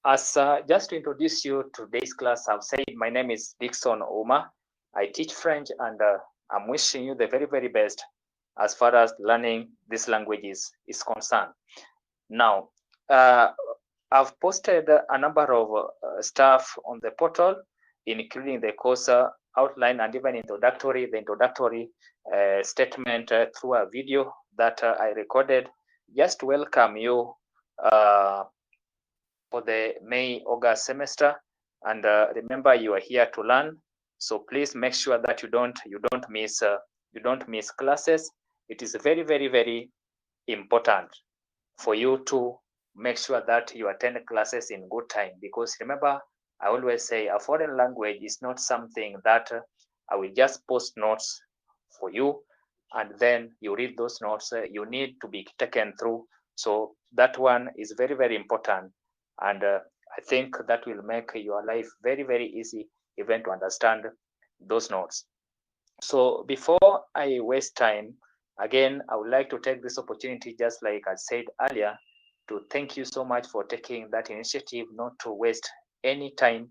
As just to introduce you to today's class, I've said my name is Dixon Uma. I teach French, and I'm wishing you the very, very best as far as learning this language is concerned. Now, I've posted a number of stuff on the portal, including the course outline and even the introductory statement through a video that I recorded just to welcome you for the May-August semester. And remember, you are here to learn, so please make sure that you don't miss classes. It is very, very, very important for you to make sure that you attend classes in good time, because remember, I always say a foreign language is not something that I will just post notes for you and then you read those notes. You need to be taken through. So that one is very, very important. And I think that will make your life very, very easy even to understand those notes. So before I waste time, again, I would like to take this opportunity, just like I said earlier, to thank you so much for taking that initiative not to waste any time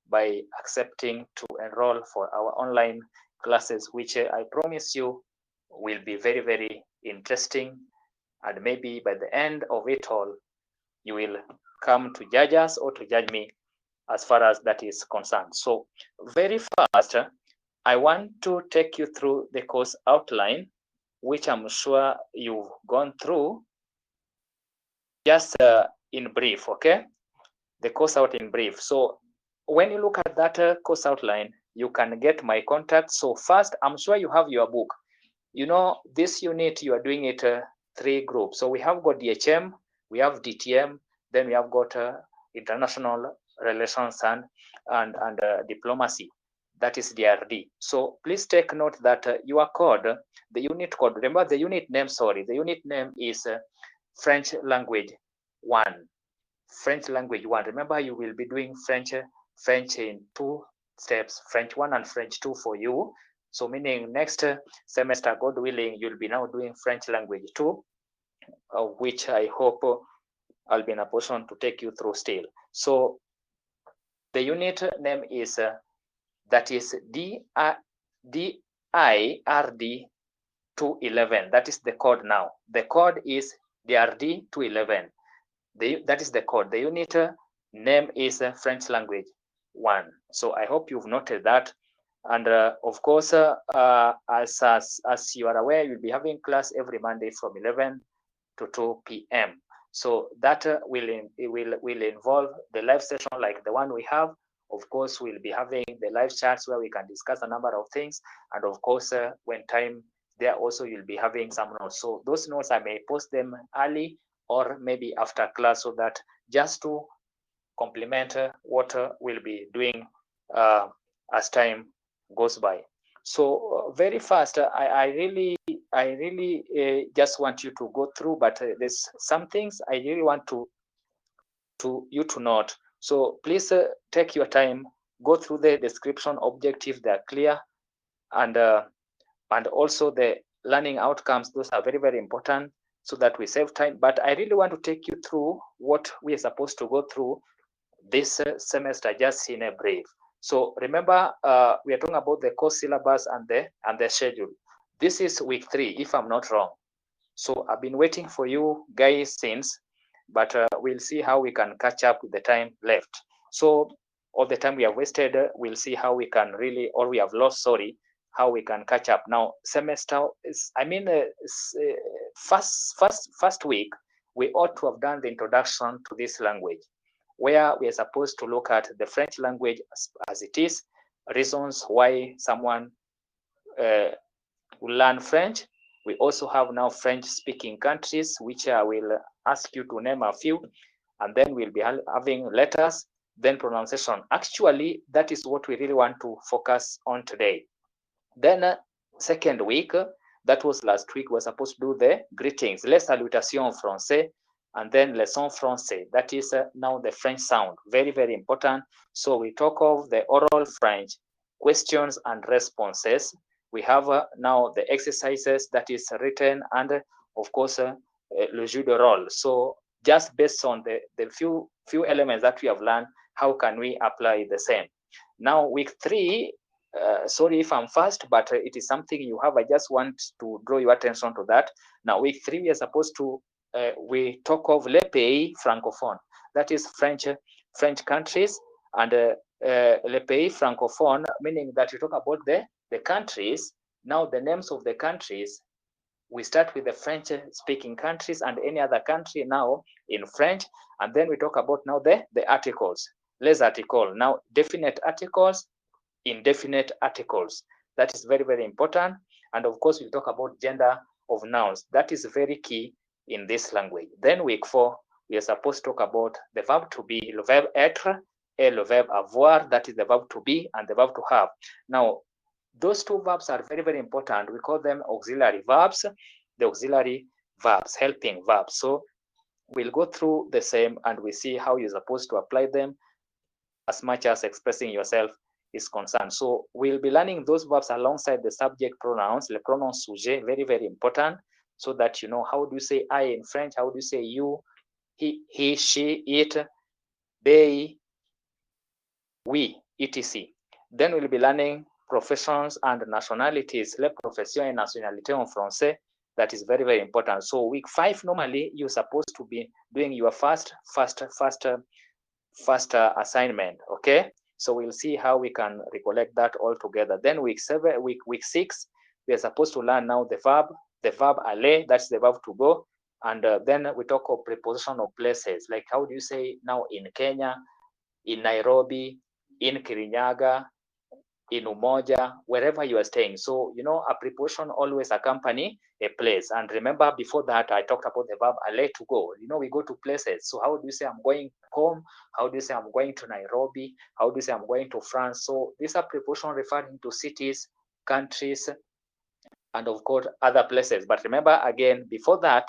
by accepting to enroll for our online classes, which I promise you will be very, very interesting. And maybe by the end of it all, you will come to judge us or to judge me as far as that is concerned. So very fast, I want to take you through the course outline, which I'm sure you've gone through, just in brief, okay? The course out in brief. So when you look at that course outline, you can get my contact. So first, I'm sure you have your book. You know, this unit, you are doing it 3 groups. So we have got DHM, we have DTM, then we have got international relations and diplomacy. That is DRD. So please take note that your code, the unit code, remember the unit name, the unit name is French language 1. French language 1. Remember, you will be doing French in 2 steps, French 1 and French 2 for you. So meaning next semester, God willing, you'll be now doing French language 2, which I hope I'll be in a position to take you through still. So the unit name is that is DIRD 211. That is the code now. The code is DRD 211. That is the code. The unit name is French language 1. So I hope you've noted that. And of course, as you are aware, you'll be having class every Monday from 11 to 2 p.m. So that will involve the live session like the one we have. Of course, we'll be having the live chats where we can discuss a number of things. And of course, when time there also, you'll be having some notes. So those notes, I may post them early or maybe after class, so that just to complement what we'll be doing as time goes by. So very fast, I really just want you to go through, but there's some things I really want you to note. So please take your time, go through the description, objective, they're clear, and also the learning outcomes. Those are very, very important so that we save time. But I really want to take you through what we are supposed to go through this semester, just in a brief. So remember, we are talking about the course syllabus and the schedule. This is week 3, if I'm not wrong. So I've been waiting for you guys since, but we'll see how we can catch up with the time left. So all the time we have wasted, we'll see how we can really, or we have lost, sorry, how we can catch up. Now, semester is, I mean, first week, we ought to have done the introduction to this language, where we are supposed to look at the French language as it is, reasons why someone will learn French. We also have now French-speaking countries, which I will ask you to name a few, and then we'll be having letters, then pronunciation. Actually, that is what we really want to focus on today. Then second week, that was last week, we're supposed to do the greetings, les salutations français, and then leçon français. That is now the French sound, very, very important. So we talk of the oral French, questions and responses. We have now the exercises that is written, and of course, le jeu de rôle. So just based on the few elements that we have learned, how can we apply the same? Now, week 3, sorry if I'm fast, but it is something you have. I just want to draw your attention to that. Now, week 3, we are supposed to, we talk of les pays francophones, that is French countries, and les pays francophones, meaning that you talk about the countries. Now, the names of the countries, we start with the French speaking countries and any other country now in French, and then we talk about now the articles. Les articles, now definite articles, indefinite articles. That is very, very important. And of course, we'll talk about gender of nouns. That is very key in this language. Then week 4, we are supposed to talk about the verb to be, le verbe être, et le verbe avoir, that is the verb to be and the verb to have. Now, those two verbs are very, very important. We call them auxiliary verbs, the auxiliary verbs, helping verbs. So we'll go through the same and we see how you're supposed to apply them as much as expressing yourself is concerned. So we'll be learning those verbs alongside the subject pronouns, le pronom sujet, very, very important, so that you know how do you say I in French, how do you say you, he, she, it, they, we, etc. Then we'll be learning professions and nationalities, les professions et nationalités en français. That is very, very important. So week 5, normally you're supposed to be doing your first assignment. Okay, so we'll see how we can recollect that all together. Then week 6, we are supposed to learn now the verb aller, that's the verb to go, and then we talk of preposition of places, like how do you say now in Kenya, in Nairobi, in Kirinyaga, in Umoja, wherever you are staying. So, you know, a preposition always accompany a place. And remember, before that, I talked about the verb aller, to go. You know, we go to places. So how do you say I'm going home? How do you say I'm going to Nairobi? How do you say I'm going to France? So these are prepositions referring to cities, countries, and of course, other places. But remember, again, before that,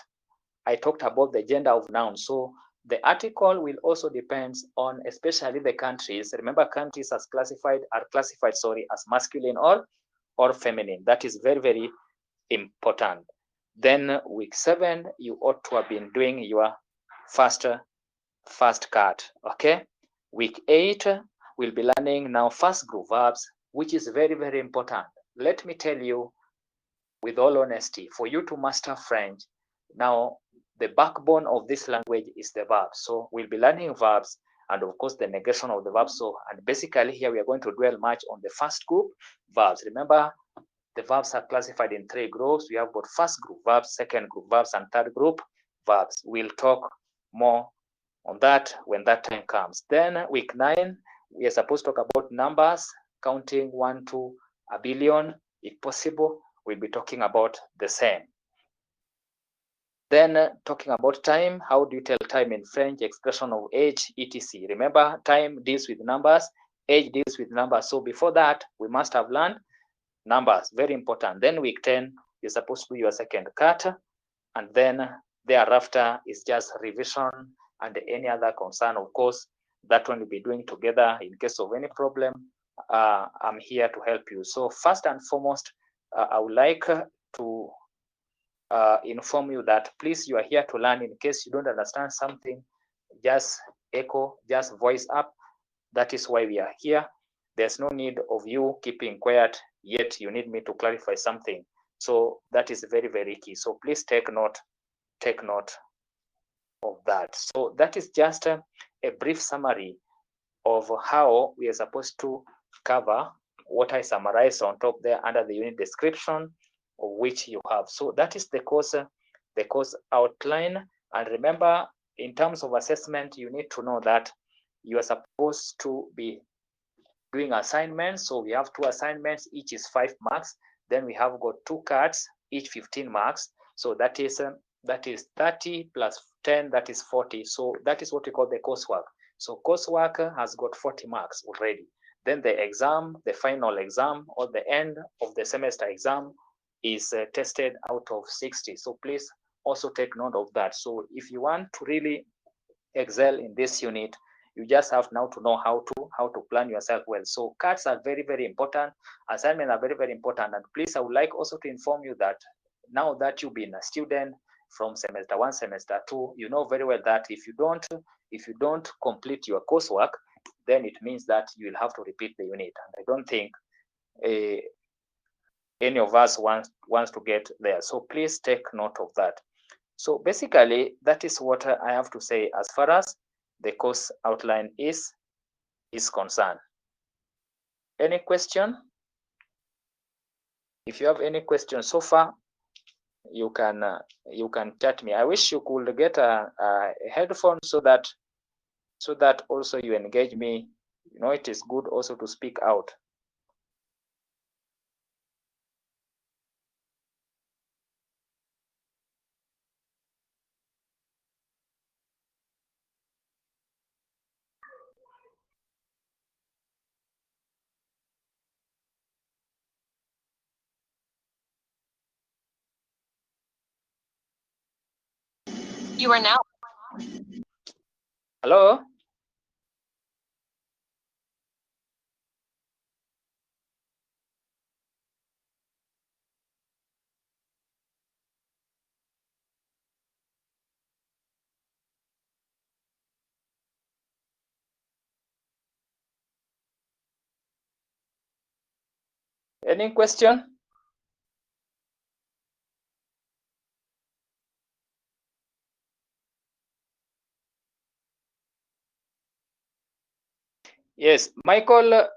I talked about the gender of nouns. So the article will also depend on especially the countries. Remember, countries are classified as masculine or feminine. That is very, very important. Then week 7, you ought to have been doing your first cut. Okay. Week 8, we'll be learning now first group verbs, which is very, very important. Let me tell you with all honesty, for you to master French, now the backbone of this language is the verbs. So we'll be learning verbs and of course the negation of the verbs. So, and basically here we are going to dwell much on the first group verbs. Remember, the verbs are classified in 3 groups. We have got first group verbs, second group verbs, and third group verbs. We'll talk more on that when that time comes. Then week 9, we are supposed to talk about numbers, counting 1 to a billion, if possible. We'll be talking about the same. Then talking about time, how do you tell time in French, expression of age, etc. Remember, time deals with numbers, age deals with numbers. So before that, we must have learned numbers, very important. Then week 10, you're supposed to do your second cut, and then thereafter is just revision and any other concern. Of course, that one we'll be doing together. In case of any problem, I'm here to help you. So first and foremost, I would like to inform you that please, you are here to learn. In case you don't understand something, just echo, just voice up. That is why we are here. There's no need of you keeping quiet, yet you need me to clarify something. So that is very, very key. So please take note of that. So that is just a brief summary of how we are supposed to cover what I summarized on top there under the unit description, of which you have. So that is the course outline. And remember, in terms of assessment, you need to know that you are supposed to be doing assignments. So we have 2 assignments, each is 5 marks. Then we have got 2 cards, each 15 marks. So that is 30 plus 10, that is 40. So that is what we call the coursework. So coursework has got 40 marks already. Then the exam, the final exam, or the end of the semester exam is tested out of 60. So please also take note of that. So if you want to really excel in this unit, you just have now to know how to plan yourself well. So cards are very, very important. Assignments are very, very important. And please, I would like also to inform you that now that you've been a student, from semester 1, semester 2, you know very well that if you don't complete your coursework, then it means that you will have to repeat the unit. And I don't think any of us wants to get there. So please take note of that. So basically, that is what I have to say as far as the course outline is concerned. Any question? If you have any questions so far, you can chat me. I wish you could get a headphone so that also you engage me. You know, it is good also to speak out. You are now. Hello? Any question? Yes, Michael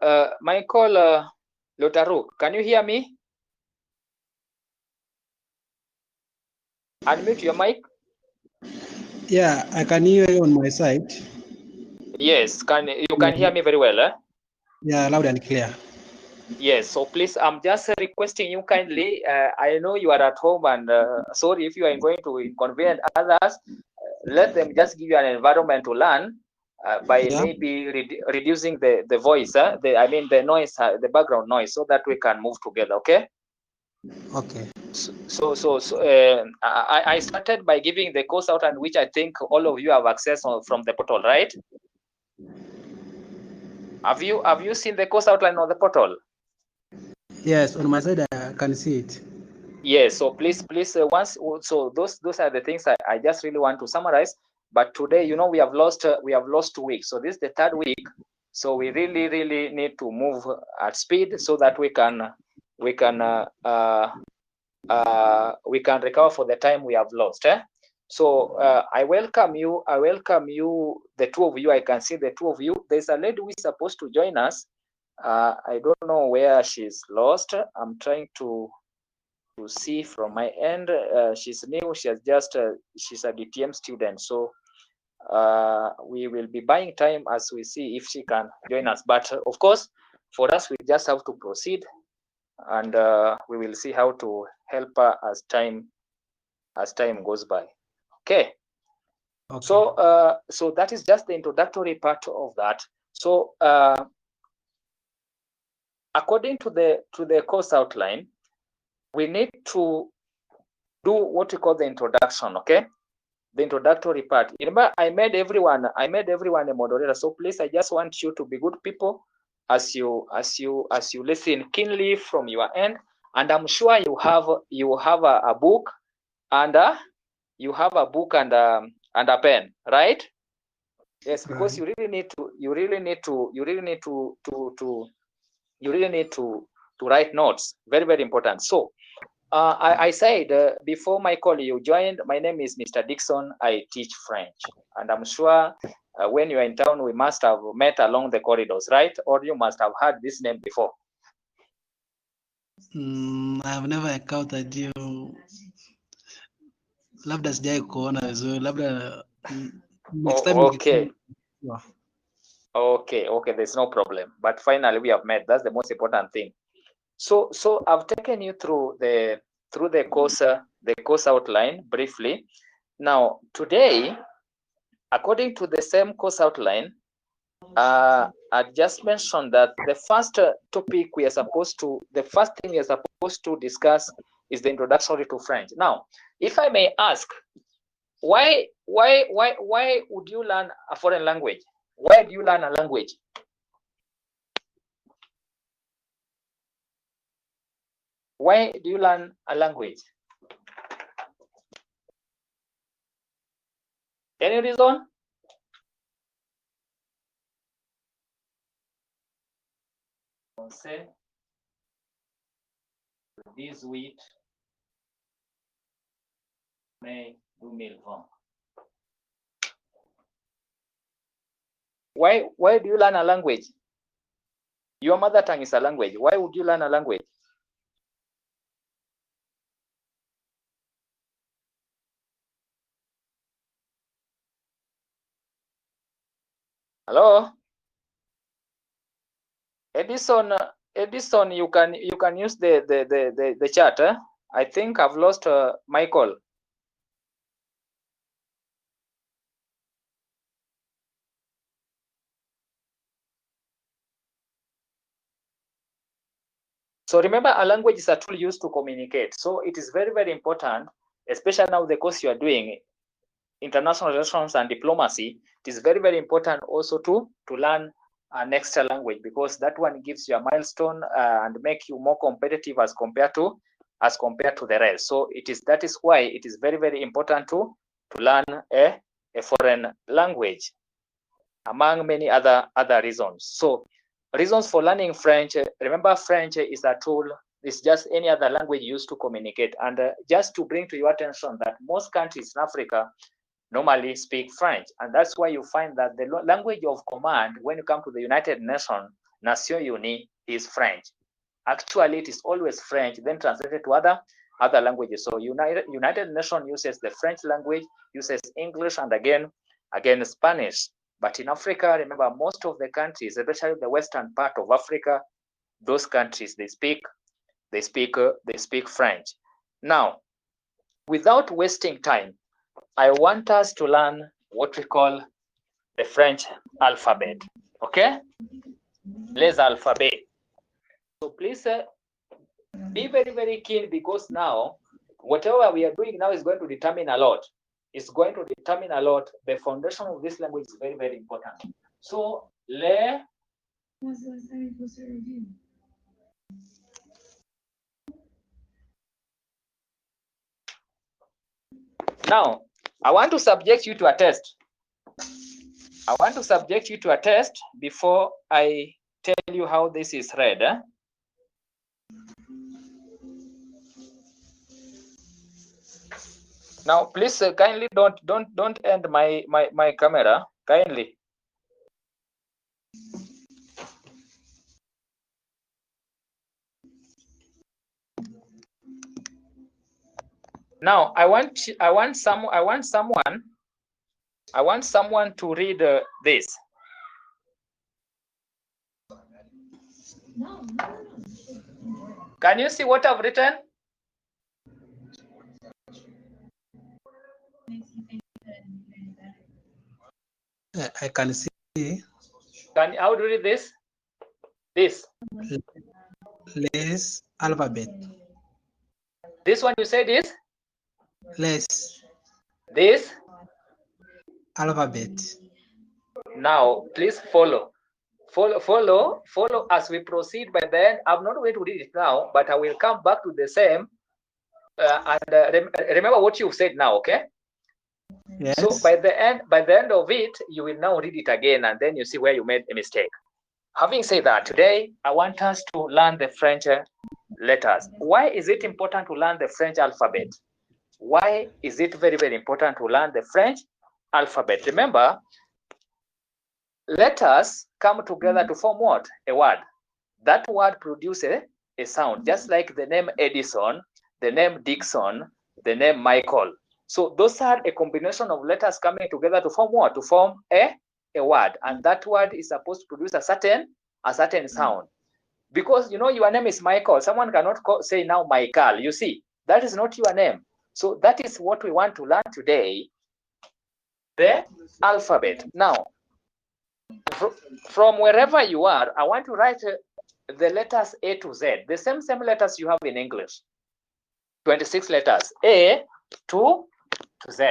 Lotaru, can you hear me? Unmute your mic. Yeah, I can hear you on my side. Yes, you can hear me very well, eh? Yeah, loud and clear. Yes, so please, I'm just requesting you kindly. I know you are at home, and sorry if you are going to inconvenience others. Let them just give you an environment to learn by maybe reducing the voice, the noise, the background noise, so that we can move together. Okay. Okay. I started by giving the course outline, which I think all of you have access from the portal, right? Have you seen the course outline on the portal? Yes, on my side I can see it. Yes, so please, those are the things I just really want to summarize. But today, you know, we have lost 2 weeks. So this is the 3rd week. So we really need to move at speed so that we can recover for the time we have lost. So I welcome you, the 2 of you. I can see the 2 of you. There's a lady who is supposed to join us. I don't know where she's lost. I'm trying to see from my end. She's new. She's a DTM student. So we will be buying time as we see if she can join us. But of course, for us, we just have to proceed, and we will see how to help her as time goes by. Okay. So that is just the introductory part of that. So according to the course outline, we need to do what we call the introduction. Okay, the introductory part. Remember, I made everyone a moderator. So please, I just want you to be good people as you listen keenly from your end. And I'm sure you have a book and you have a book and a pen, right? Yes, because you really need to write notes. Very, very important. So I said before my call you joined, my name is Mr. Dixon. I teach French, and I'm sure when you are in town, we must have met along the corridors, right? Or you must have heard this name before. I've never encountered you. Labda sijai kuona vizuri. Labda next time. Okay. Okay, there's no problem. But finally we have met. That's the most important thing. So I've taken you through the course outline briefly. Now today, according to the same course outline, I just mentioned that the first thing we are supposed to discuss is the introductory to French. Now, if I may ask, why would you learn a foreign language? Why do you learn a language? Why do you learn a language? Any reason? Say 18 mai 2020. Why do you learn a language? Your mother tongue is a language. Why would you learn a language? Hello? Edison, you can use the chat. I think I've lost Michael. So remember, a language is a tool used to communicate. So it is very, very important, especially now the course you are doing, international relations and diplomacy. It is very, very important also to learn an extra language, because that one gives you a milestone and make you more competitive as compared to the rest. So that is why it is very, very important to learn a foreign language, among many other reasons. So reasons for learning French. Remember, French is a tool. It's just any other language used to communicate. And just to bring to your attention that most countries in Africa normally speak French. And that's why you find that the language of command when you come to the United Nations, Nations Unies, is French. Actually, it is always French, then translated to other languages. So United Nations uses the French language, uses English, and again Spanish. But in Africa, remember, most of the countries, especially the western part of Africa, those countries they speak French. Now, without wasting time, I want us to learn what we call the French alphabet. Okay? Les alphabets. So please be very, very keen, because now whatever we are doing now is going to determine a lot. It's going to determine a lot. The foundation of this language is very, very important. So now I want to subject you to a test. I want to subject you to a test before I tell you how this is read. Now, please kindly don't end my camera. Kindly. Now, I want someone to read this. Can you see what I've written? I can see. How do you read this? This. Les alphabet. This one you said is? Les. This? Alphabet. Now, please follow as we proceed. By then, I'm not going to read it now, but I will come back to the same. Remember what you've said now, okay? Yes. So by the end of it, you will now read it again, and then you see where you made a mistake. Having said that, today I want us to learn the French letters. Why is it important to learn the French alphabet? Why is it very, very important to learn the French alphabet? Remember, letters come together to form what? A word. That word produces a sound, just like the name Edison, the name Dixon, the name Michael. So those are a combination of letters coming together to form what? To form a word. And that word is supposed to produce a certain sound. Because, you know, your name is Michael. Someone cannot say now Michael. You see, that is not your name. So that is what we want to learn today, the alphabet. Now, from wherever you are, I want to write the letters A to Z, the same letters you have in English. 26 letters, A to Z.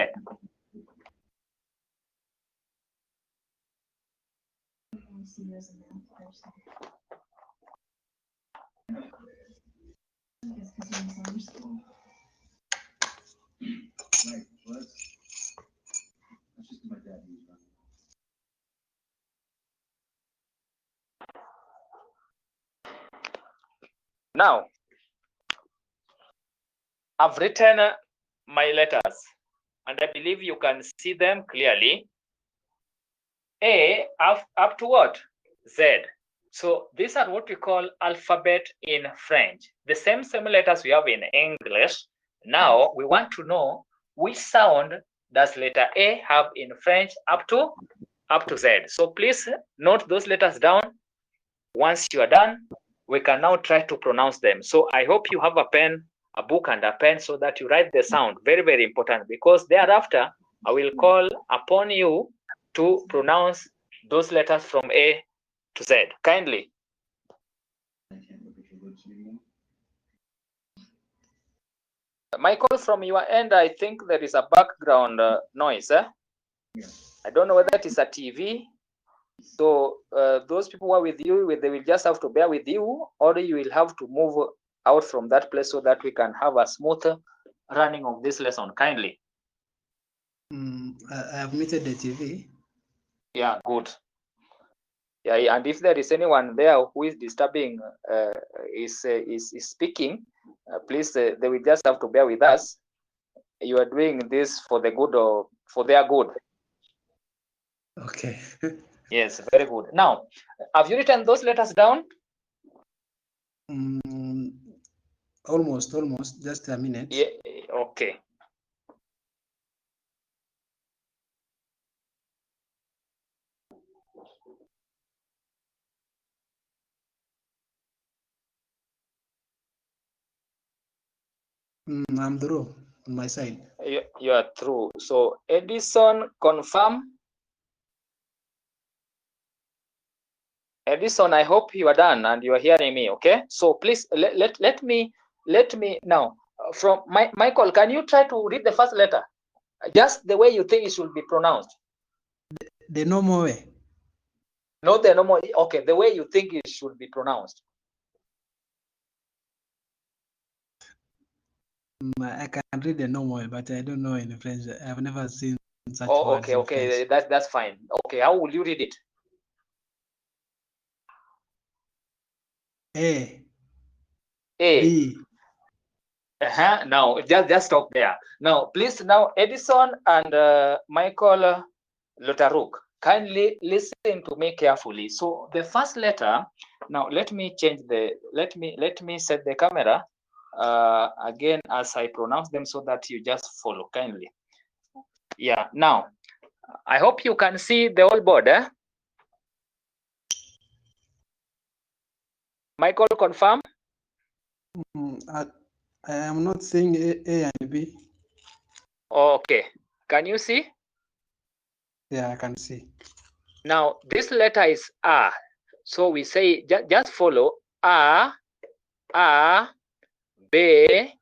Now, I've written my letters, and I believe you can see them clearly. A up to what? Z. So these are what we call alphabet in French. The same letters we have in English. Now we want to know which sound does letter A have in French up to Z. So please note those letters down. Once you are done, we can now try to pronounce them. So I hope you have a pen, a book and a pen so that you write the sound. Very, very important, because thereafter I will call upon you to pronounce those letters from A to Z. Kindly. Michael, from your end, I think there is a background noise. I don't know whether it is a TV. So those people who are with you, they will just have to bear with you, or you will have to move out from that place so that we can have a smooth running of this lesson. Kindly. I have muted the TV. Yeah, good. Yeah, and if there is anyone there who is disturbing, is speaking, please, they will just have to bear with us. You are doing this for the good, or for their good. Okay. Yes, very good. Now, have you written those letters down? Almost. Just a minute. Yeah. Okay. I'm through on my side. You are through. So Edison, confirm. Edison, I hope you are done and you are hearing me. Okay. So please let me now. From Michael, can you try to read the first letter, just the way you think it should be pronounced? The normal way. Not the normal. Okay, the way you think it should be pronounced. I can read the normal way, but I don't know in French. I've never seen such Oh, words. okay. That's fine. Okay, how will you read it? A. A. B. Now, just stop there. Now, please, now, Edison and Michael Lotaruk, kindly listen to me carefully. So the first letter, now let me change the, let me set the camera again as I pronounce them so that you just follow kindly. Yeah, now, I hope you can see the whole board. Michael, confirm? I am not seeing A and B. Okay, can you see? Yeah, I can see. Now, this letter is A. So we say, just follow A, B,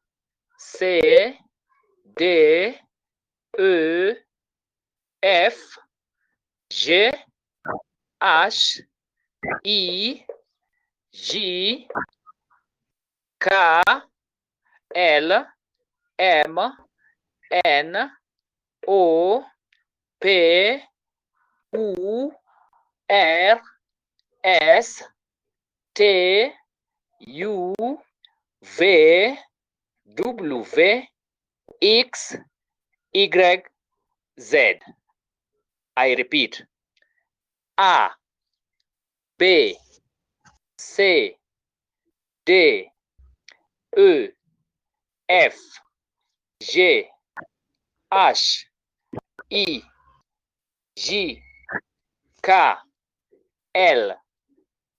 C, D, E, F, G, H, I, J, K, L, M, N, O, P, Q, R, S, T, U, V, W, X, Y, Z. I repeat. A, B, C, D, E, F, G, H, I, J, K, L,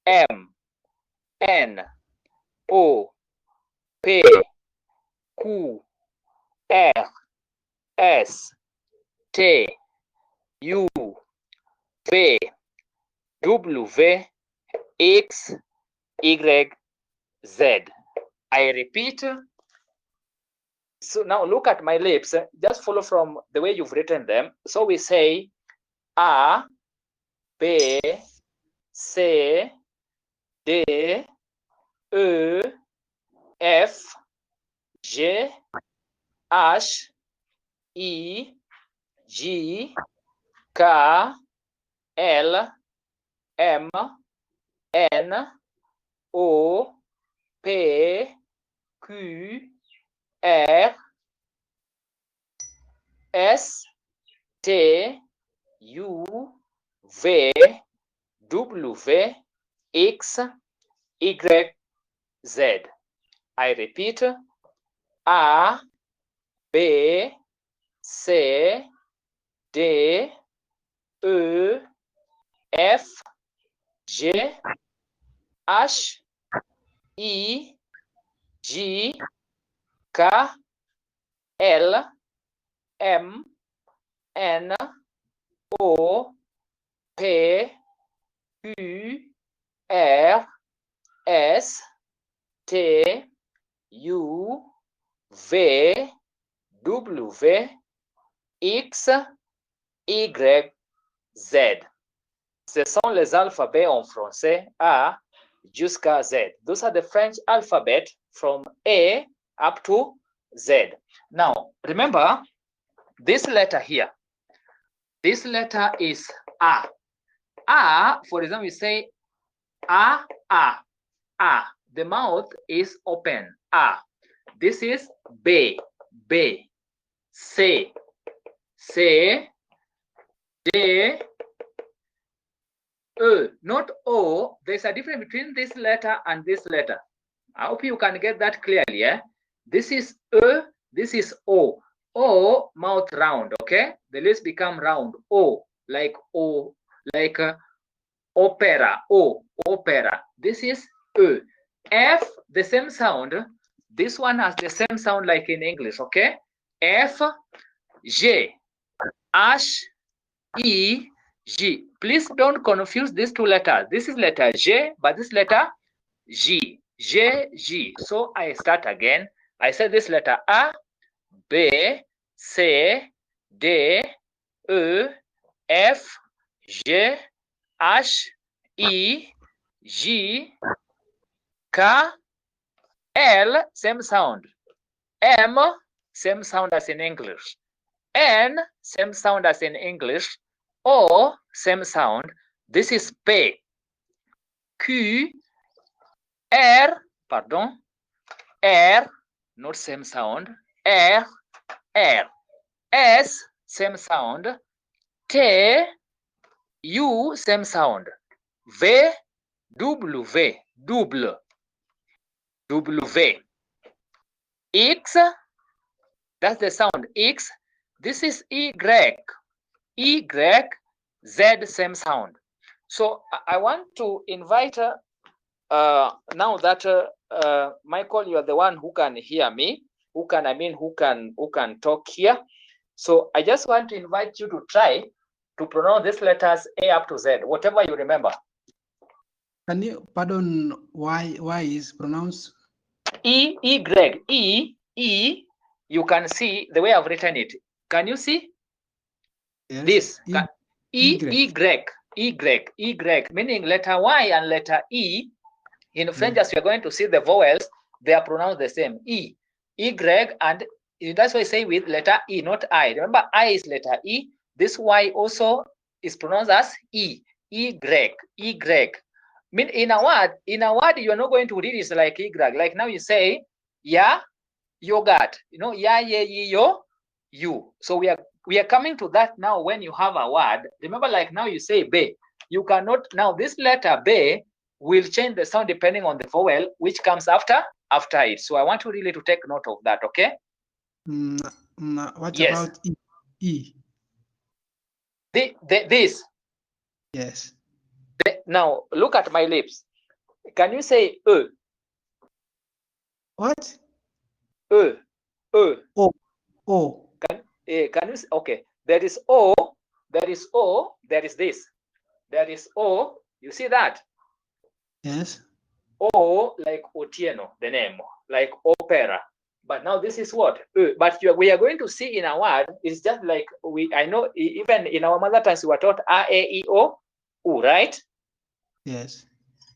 M, N, O, P, Q, R, S, T, U, V, W, X, Y, Z. I repeat. So now look at my lips. Just follow from the way you've written them. So we say A, B, C, D, E, F, G, H, I, J, K, L, M, N, O, P, Q, R, S, T, U, V, W, X, Y, Z. I repeat, A, B, C, D, E, F, G, H, I, J, K, L, M, N, O, P, Q, R, S, T, U, V, W, X, Y, Z. Ce sont les alphabets en français A jusqu'à Z. Those are the French alphabet from A up to Z. Now, remember this letter here. This letter is A. A, for example, we say A, A, A. The mouth is open. A. This is B, B. C, C, D, E, not O. There's a difference between this letter and this letter. I hope you can get that clearly. Yeah? This is E, this is O. O, mouth round, okay? The lips become round. O, like opera. O, opera. This is E. F, the same sound. This one has the same sound like in English, okay? F, G, H, E, G. Please don't confuse these two letters. This is letter J, but this letter G. J, G. So I start again. I say this letter A, B, C, D, E, F, G, H, E, G, K, L, same sound. M, same sound as in English. N, same sound as in English. O, same sound. This is P. Q, R, pardon. R, not same sound. R, R. S, same sound. T, U, same sound. V, W, double. W. X, that's the sound X. This is Y. Y, Z, same sound. So I want to invite now that Michael, you are the one who can hear me, who can talk here. So I just want to invite you to try to pronounce these letters A up to Z, whatever you remember. Can you pardon why is pronounced E, Y, E. You can see the way I've written it. Can you see? yes, This Y. Meaning letter Y and letter E. In French, as we are going to see the vowels, they are pronounced the same. E, Y, and that's why I say with letter E, not I. Remember, I is letter E. This Y also is pronounced as E, Y. Mean in a word, you are not going to read it like Y. Like now you say, yeah, yogurt. You know, yeah, yo, you. So we are coming to that now. When you have a word, remember, like now you say be. You cannot now this letter be will change the sound depending on the vowel which comes after it. So I want you really to take note of that. Okay. What Yes. about E? This. Yes. Now look at my lips. Can you say E? What? E. O. Can you say, okay? There is O. There is O. There is this. There is O. You see that? Yes. O like Otieno, the name, like opera. But now this is what? But we are going to see in a word, it's just like I know even in our mother tongues we were taught A, E, I, O, U, right? Yes.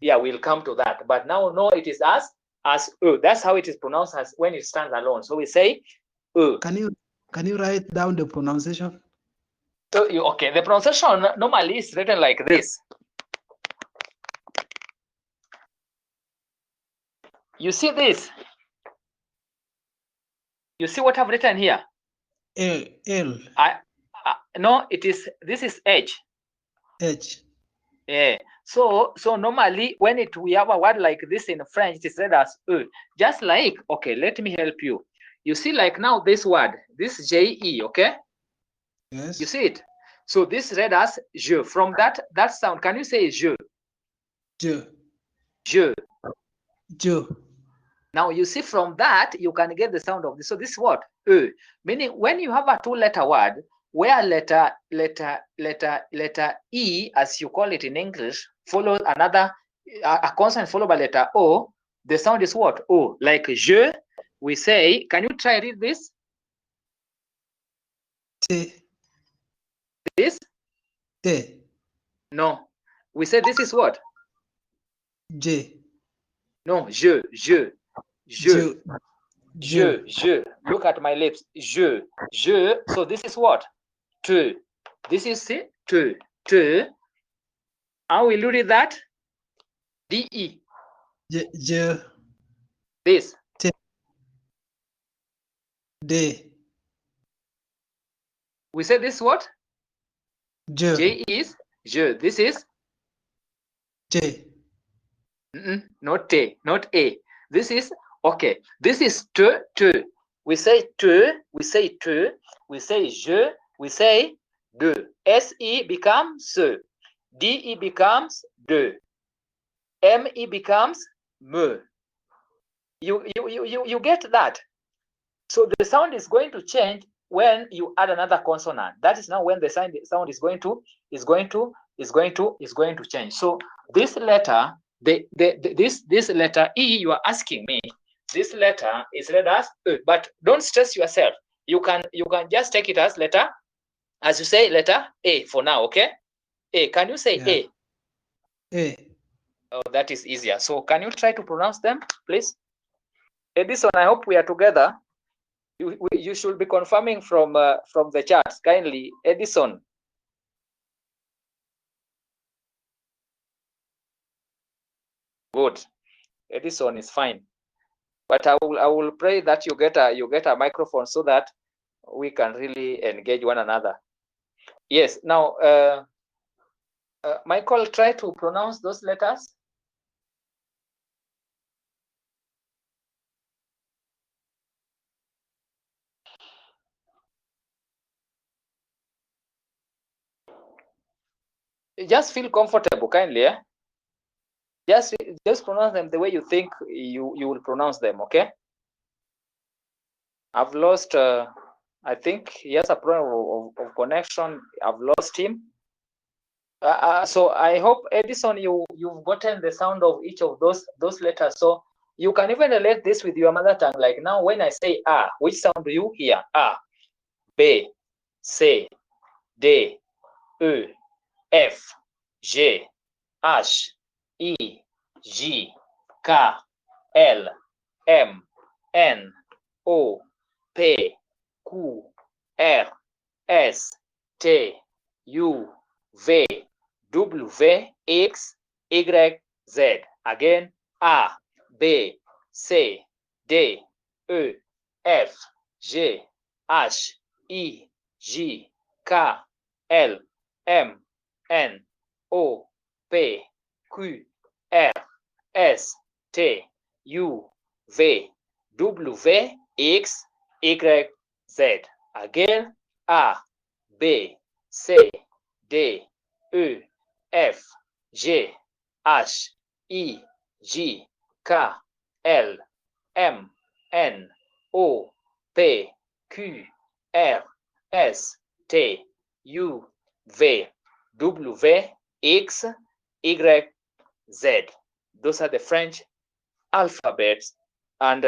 Yeah, we'll come to that. But now no, it is as U. That's how it is pronounced as when it stands alone. So we say U. Can you write down the pronunciation? Okay, the pronunciation normally is written like this. You see this? You see what I've written here? L. No, this is H. H. Yeah. So normally when we have a word like this in French, it is read as E. Just like, okay, let me help you. You see, like now this word, this J-E, okay? Yes. You see it? So this read as je. From that sound, can you say je? Je. Je. Je. Now you see from that, you can get the sound of this. So this is what? E. Meaning when you have a two-letter word, where letter E, as you call it in English, follows another, a consonant followed by letter O, the sound is what? O. Like je, we say, can you try read this? T. This? T. No. We say this is what? J. No, je. Je. Je. Look at my lips. Je. So this is what? Te. This is it. Te. How will you read that? D-E. Je. This. T. D. We say this what? Je. J is je. This is J. not T, not A. This is okay. This is te. We say te. We say te. We say je. We say de. S-E becomes se. D-E becomes de. M-E becomes me. You get that? So the sound is going to change when you add another consonant. That is now when the sound is going to change. So this letter, this letter E, you are asking me, this letter is read as E, but don't stress yourself. You can just take it as letter, as you say, letter A for now, okay? A. Can you say A? A. Oh, that is easier. So can you try to pronounce them, please? Edison, I hope we are together. You should be confirming from the charts. Kindly, Edison. Good. Edison is fine. But I will pray that you get a microphone so that we can really engage one another. Yes. Now, Michael, try to pronounce those letters. Just feel comfortable, kindly. Just pronounce them the way you think you will pronounce them. Okay. I've lost. I think he has a problem of connection. I've lost him. So I hope, Edison, you've gotten the sound of each of those letters. So you can even relate this with your mother tongue. Like now, when I say A, which sound do you hear? A, B, C, D, E, F, G, H, E, G, K, L, M, N, O, P, Q, R, S, T, U, V, W, X, Y, Z. Again, A, B, C, D, E, F, G, H, I, J, K, L, M, N, O, P, Q, R, S, T, U, V, W, X, Y, Z. Again, A, B, C, D, E, F, G, H, I, J, K, L, M, N, O, P, Q, R, S, T, U, V, W, X, Y, Z. Those are the French alphabets. And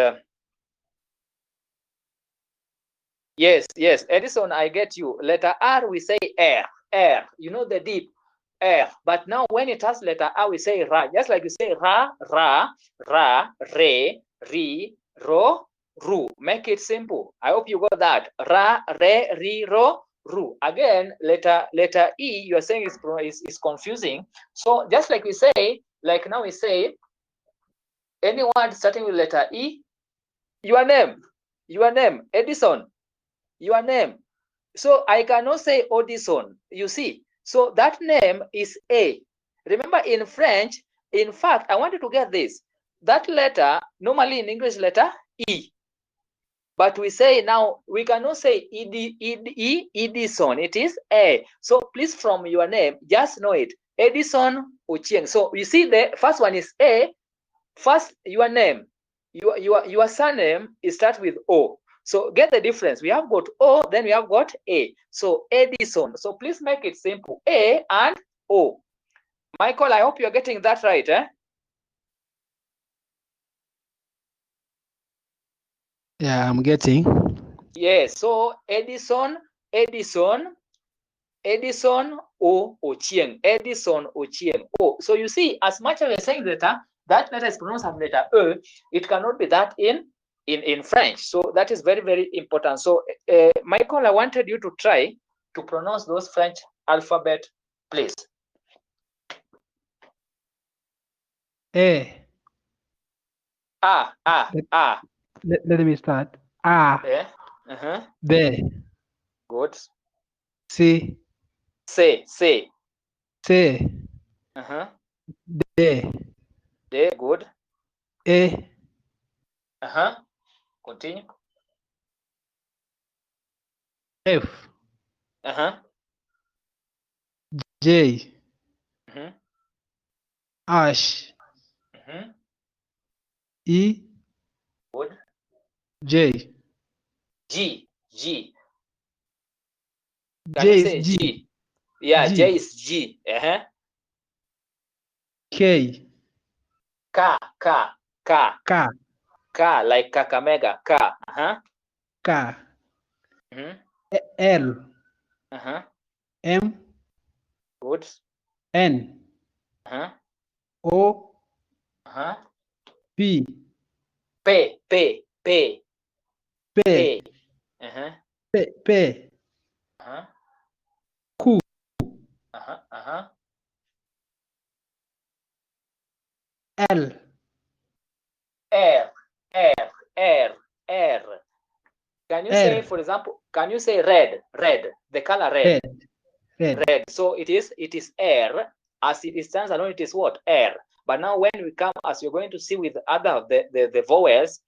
yes, Edison, I get you. Letter R, we say R. You know the deep R. But now when it has letter R, we say Ra. Just like you say Ra, Re, Ri, Ro, Ru. Make it simple. I hope you got that. Ra, Re, Ri, Ro, Ru. Again, letter E, you are saying is confusing. So just like we say, like now we say Any word starting with letter E? Your name, Edison, your name. So I cannot say Odison, you see. So that name is A. Remember in French, in fact, I want you to get this. That letter, normally in English letter, E. But we say now, we cannot say Edison, it is A. So please from your name, just know it. Edison Ochieng. So you see the first one is A. First, your name, your surname, it starts with O. So get the difference. We have got O, then we have got A. So Edison. So please make it simple. A and O. Michael, I hope you're getting that right, eh? Yeah, I'm getting. Yes. So Edison, O Ochieng. Edison Ochieng. O. So you see, as much as we're saying that letter is pronounced as letter E, it cannot be that in French. So that is very, very important. So Michael, I wanted you to try to pronounce those French alphabet, please. A. A. Let me start. A. Yeah. B. Good. C. C. C. D. D. Good. A. Continue. F. J. H. E. Good. J. G. Can J you is say G. G? Yeah, G. J is G. K. K. K. K, like Kakamega. K. K. L. L. M. Good. N. O. P. P. P. P. P. Q. L. R. Can you R. say, for example, can you say red? The color red. Red. So it is R. As it stands alone, it is what? R. But now when we come, as you're going to see with other the vowels,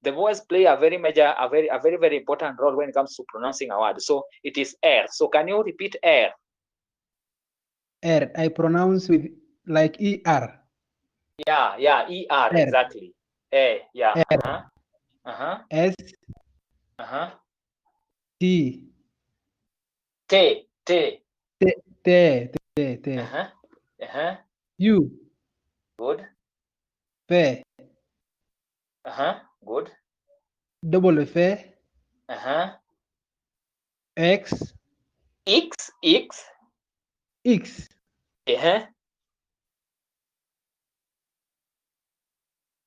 the vowels play a very major, a very, very important role when it comes to pronouncing a word. So it is R. So can you repeat R? R. I pronounce with like ER. Yeah, ER, exactly. A, yeah. R. S. T. T. U. Good. F. Good. Double F. X. X. X.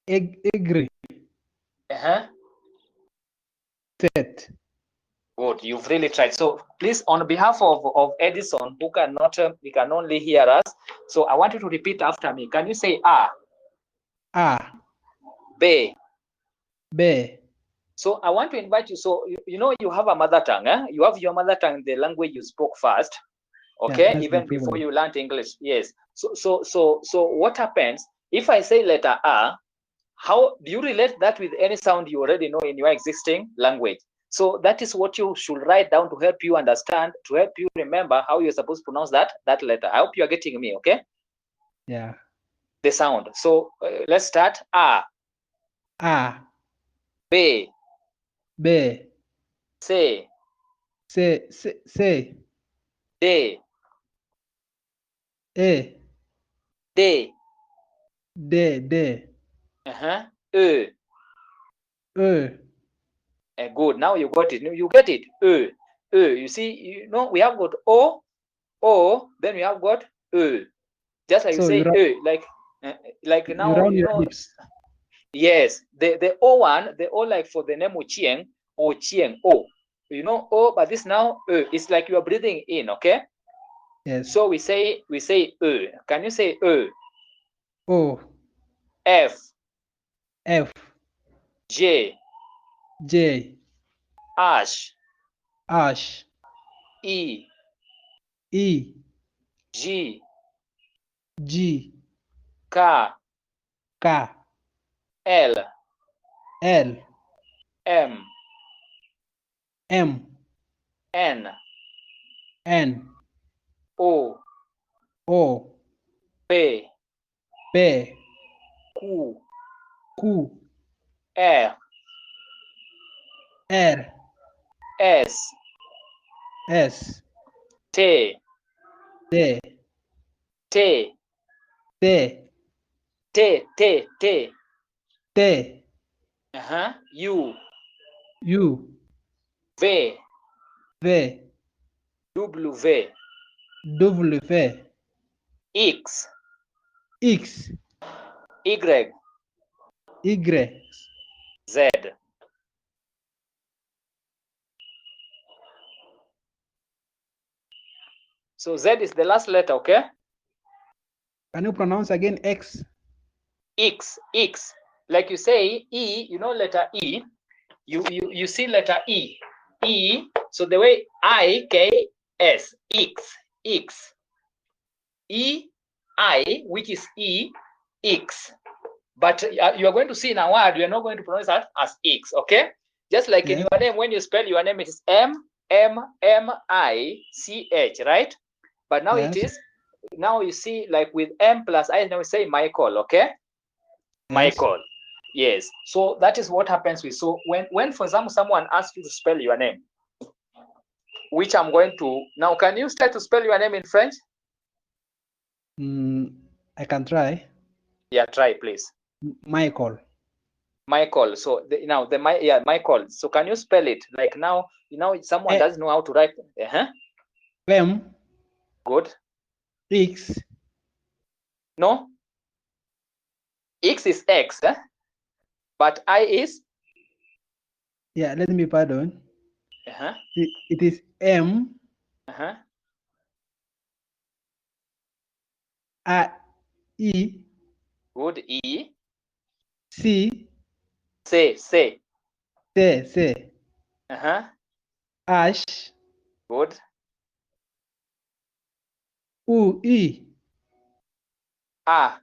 Egg. Set. Good, you've really tried. So please, on behalf of Edison, who cannot, he can only hear us. So I want you to repeat after me. Can you say A? B. So I want to invite you. So you know you have a mother tongue. You have your mother tongue, the language you spoke first. Okay, Yeah, even before you learned English. Yes. So what happens if I say letter A? How do you relate that with any sound you already know in your existing language? So that is what you should write down to help you understand, to help you remember how you're supposed to pronounce that letter. I hope you are getting me, okay? Yeah. The sound. So let's start. A. B. C. D. D. E. Good. Now you got it. You get it. You see, you know, we have got O, then we have got E. Just like so you say like now, you know. Yes, the O one, the O like for the name Ochieng, O. You know, O, but this now it's like you are breathing in, okay? Yes. So we say Can you say O. F. F, J, J, ash, ash, E, E, G, G, K, K, L, L, M, M, N, N, O, O, P, P, Q, Q, R, R, S, S, T, T, T, T, T, T, U, U, V, V, W, W, X, X, Y, Y, Z. So Z is the last letter, okay? Can you pronounce again X? X, X. Like you say E, you know letter E. You see letter E. E. So the way I, K, S, X, X. E, I, which is E, X. But you are going to see in a word, we are not going to pronounce that as X, okay? Just like in Yes. your name, when you spell your name, it is M-M-M-I-C-H, right? But now it Yes. is, now you see like with M plus I, now we say Michael, okay? Michael. Yes. So that is what happens with, so when for example, someone asks you to spell your name, which I'm going to, now can you start to spell your name in French? I can try. Yeah, try please. Michael. Michael. So now Michael. So can you spell it? Like now, someone doesn't know how to write. M. Good. X. No. X is X, but I is. Yeah, let me pardon. It is M. E. Good. E. C. Say. C. Ash. Good. U. E. A.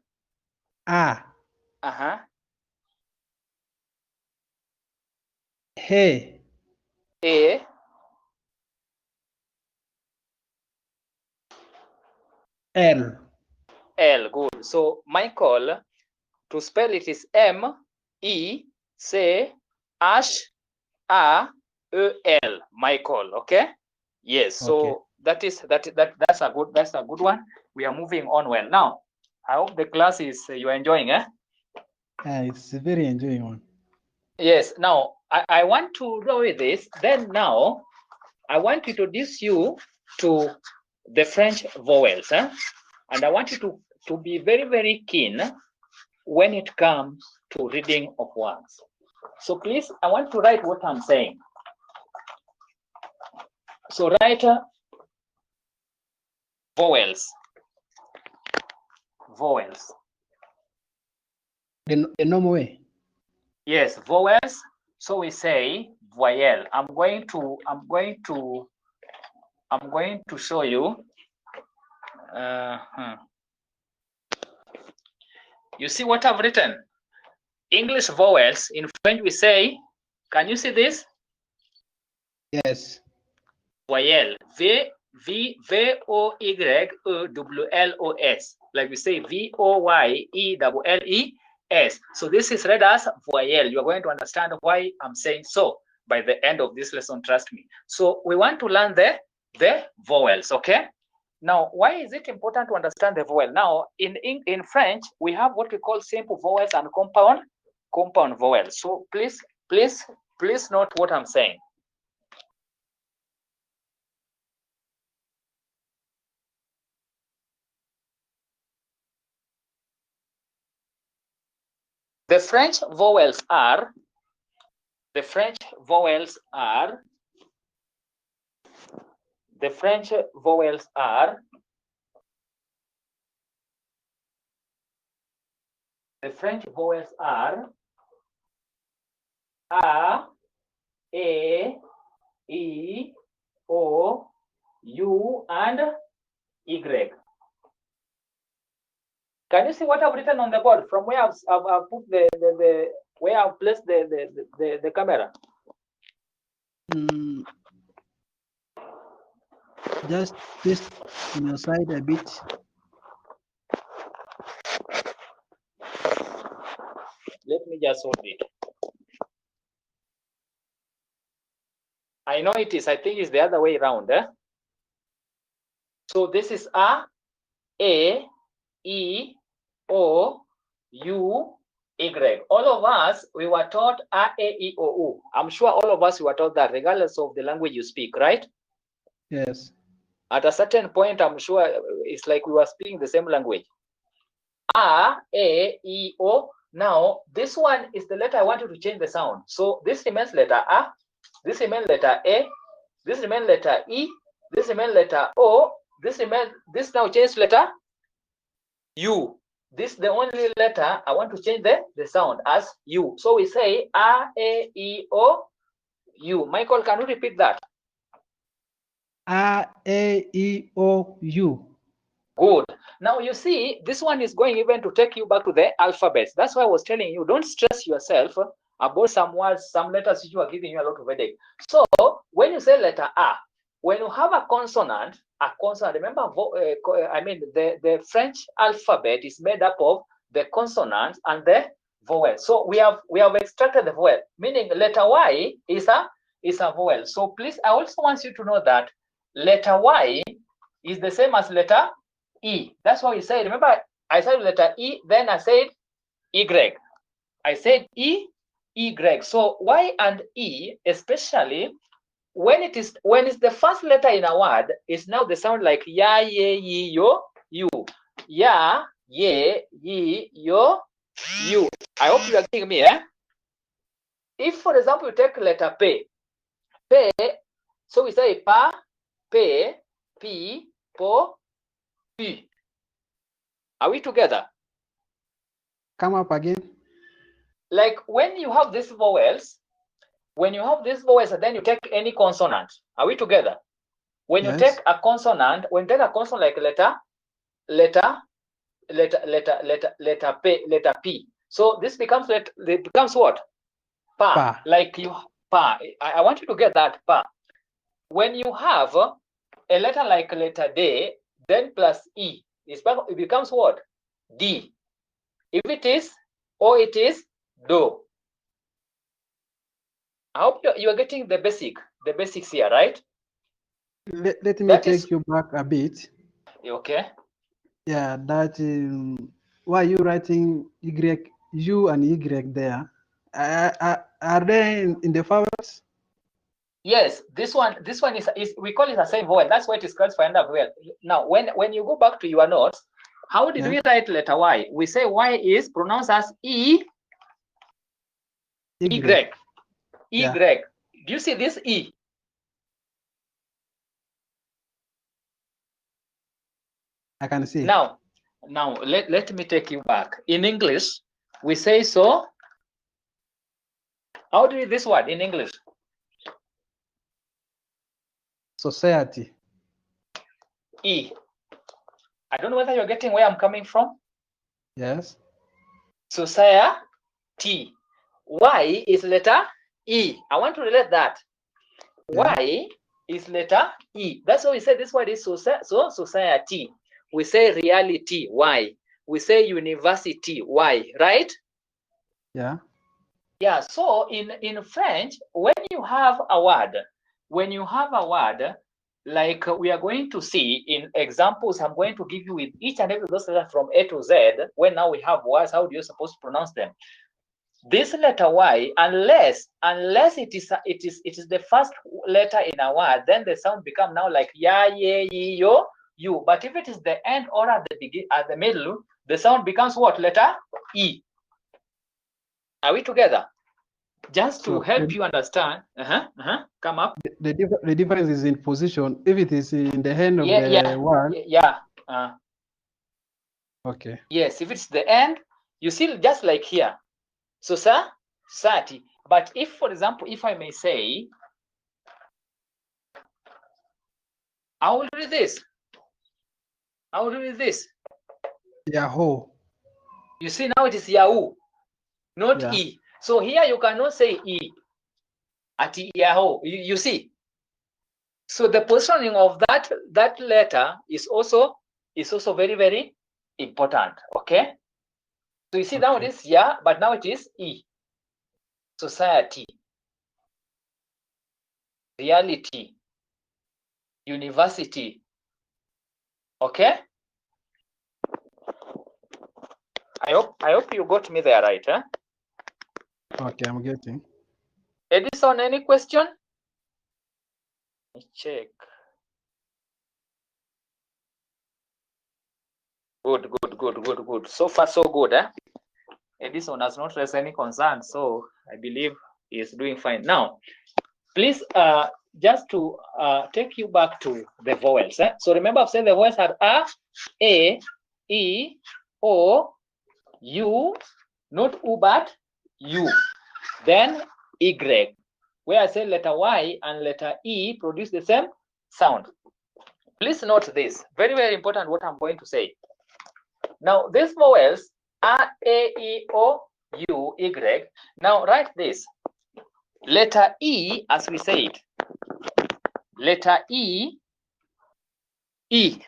He. A. L. L. Good. So Michael, to spell it is M E C H A E L. Michael. Okay. Yes. So Okay. that's a good one. We are moving on well. Now, I hope the class is you are enjoying, It's a very enjoying one. Yes. Now, I want to go with this. Then now, I want to introduce you to the French vowels, and I want you to be very, very keen when it comes to reading of words. So please, I want to write what I'm saying. So write vowels. Vowels. The normal way. Yes, vowels. So we say voyelle. I'm going to show you. You see what I've written? English vowels. In French, we say, can you see this? Yes. Voyelle. V-O-Y-E-W-L-O-S. Like we say V-O-Y-E-L-L-E-S. So this is read as voyelle. You're going to understand why I'm saying so by the end of this lesson, trust me. So we want to learn the vowels, okay? Now, why is it important to understand the vowel? Now, in French, we have what we call simple vowels and compound vowels. So please note what I'm saying. The French vowels are the French vowels are the French vowels are the French vowels are A, E, O, U, and Y. Can you see what I've written on the board from where I've put the where I've placed the camera? Just twist on your side a bit. Let me just hold it. I know it is. I think it's the other way around. So this is A, E, O, U, Y. All of us, we were taught A, E, O, U. I'm sure all of us we were taught that, regardless of the language you speak, right? Yes. At a certain point, I'm sure it's like we were speaking the same language. A, E, O. Now, this one is the letter I want you to change the sound. So this remains letter A, this remains letter A, this remains letter E, this remains letter O, this now change letter U. This is the only letter I want to change the sound as U. So we say A, E, O, U. Michael, can you repeat that? A, E, O, U. Good. Now you see, this one is going even to take you back to the alphabets. That's why I was telling you, don't stress yourself about some words, some letters which are giving you a lot of headache. So when you say letter A, when you have a consonant, remember, the French alphabet is made up of the consonants and the vowel. So we have extracted the vowel, meaning letter Y is a vowel. So please, I also want you to know that letter Y is the same as letter E. That's why we say, remember, I said letter E, then I said Y. I said E, Y. So Y and E, especially when it's the first letter in a word, is now the sound like ya, ye, yi, yo, you. Ya, ye, yi, yo, you. I hope you are getting me, eh? If, for example, you take letter P, so we say pa, pe, pi, po, pi. Are we together? Come up again. Like when you have these vowels, and then you take any consonant. Are we together? When you take a consonant, like letter P. So this becomes what? Pa. Pa. Like you pa. I want you to get that pa. When you have a letter like letter D, then plus E, it becomes what? D. If it is O, it is do. I hope you are getting the basics here, right? Let me take you back a bit. Okay. Yeah, that why are you writing Y, U and Y there? Are they in the vowels? Yes, this one is we call it a same vowel. That's why it is classified under vowel. Now, when you go back to your notes, how did we write letter Y? We say Y is pronounced as Y. Y. Yeah. Do you see this E? I can see. Now let me take you back. In English, we say so. How do you this word in English? Society. E. I don't know whether you're getting where I'm coming from. Yes. Society. Y is letter E. I want to relate that. Yeah. Y is letter E. That's why we say this word is society. We say reality. Y. We say university. Y. Right? Yeah. Yeah. So in French, when you have a word, like we are going to see in examples, I'm going to give you with each and every those letters from A to Z. When now we have words, how do you supposed to pronounce them? This letter Y, unless it is the first letter in a word, then the sound become now like ya, ye, yi, yo, you. But if it is the end or at the middle, the sound becomes what? Letter E. Are we together? Just to help you understand. Come up. The difference is in position. If it is in the end of the word. Yeah. Okay. Yes, if it's the end, you see just like here. Society. But if, for example, if I may say, I will read this. I will read this. Yahoo. You see, now it is Yahoo, not Yeah. E. So here you cannot say E at Yahoo. You see. So the positioning of that letter is also very, very important. Okay. So you see, now it is yeah, but now it is E. Society, reality, university. Okay. I hope you got me there, right? Huh? Okay, I'm getting. Edison, any question? Let me check. Good. So far, so good. Edison has not raised any concern, so I believe he is doing fine. Now, please, just to take you back to the vowels. So remember, I've said the vowels are A, E, O, U, not U, but U. Then Y, where I say letter Y and letter E produce the same sound. Please note this, very, very important what I'm going to say. Now, these vowels are A, E, O, U, Y. Now, write this. Letter E, as we said, letter E, E.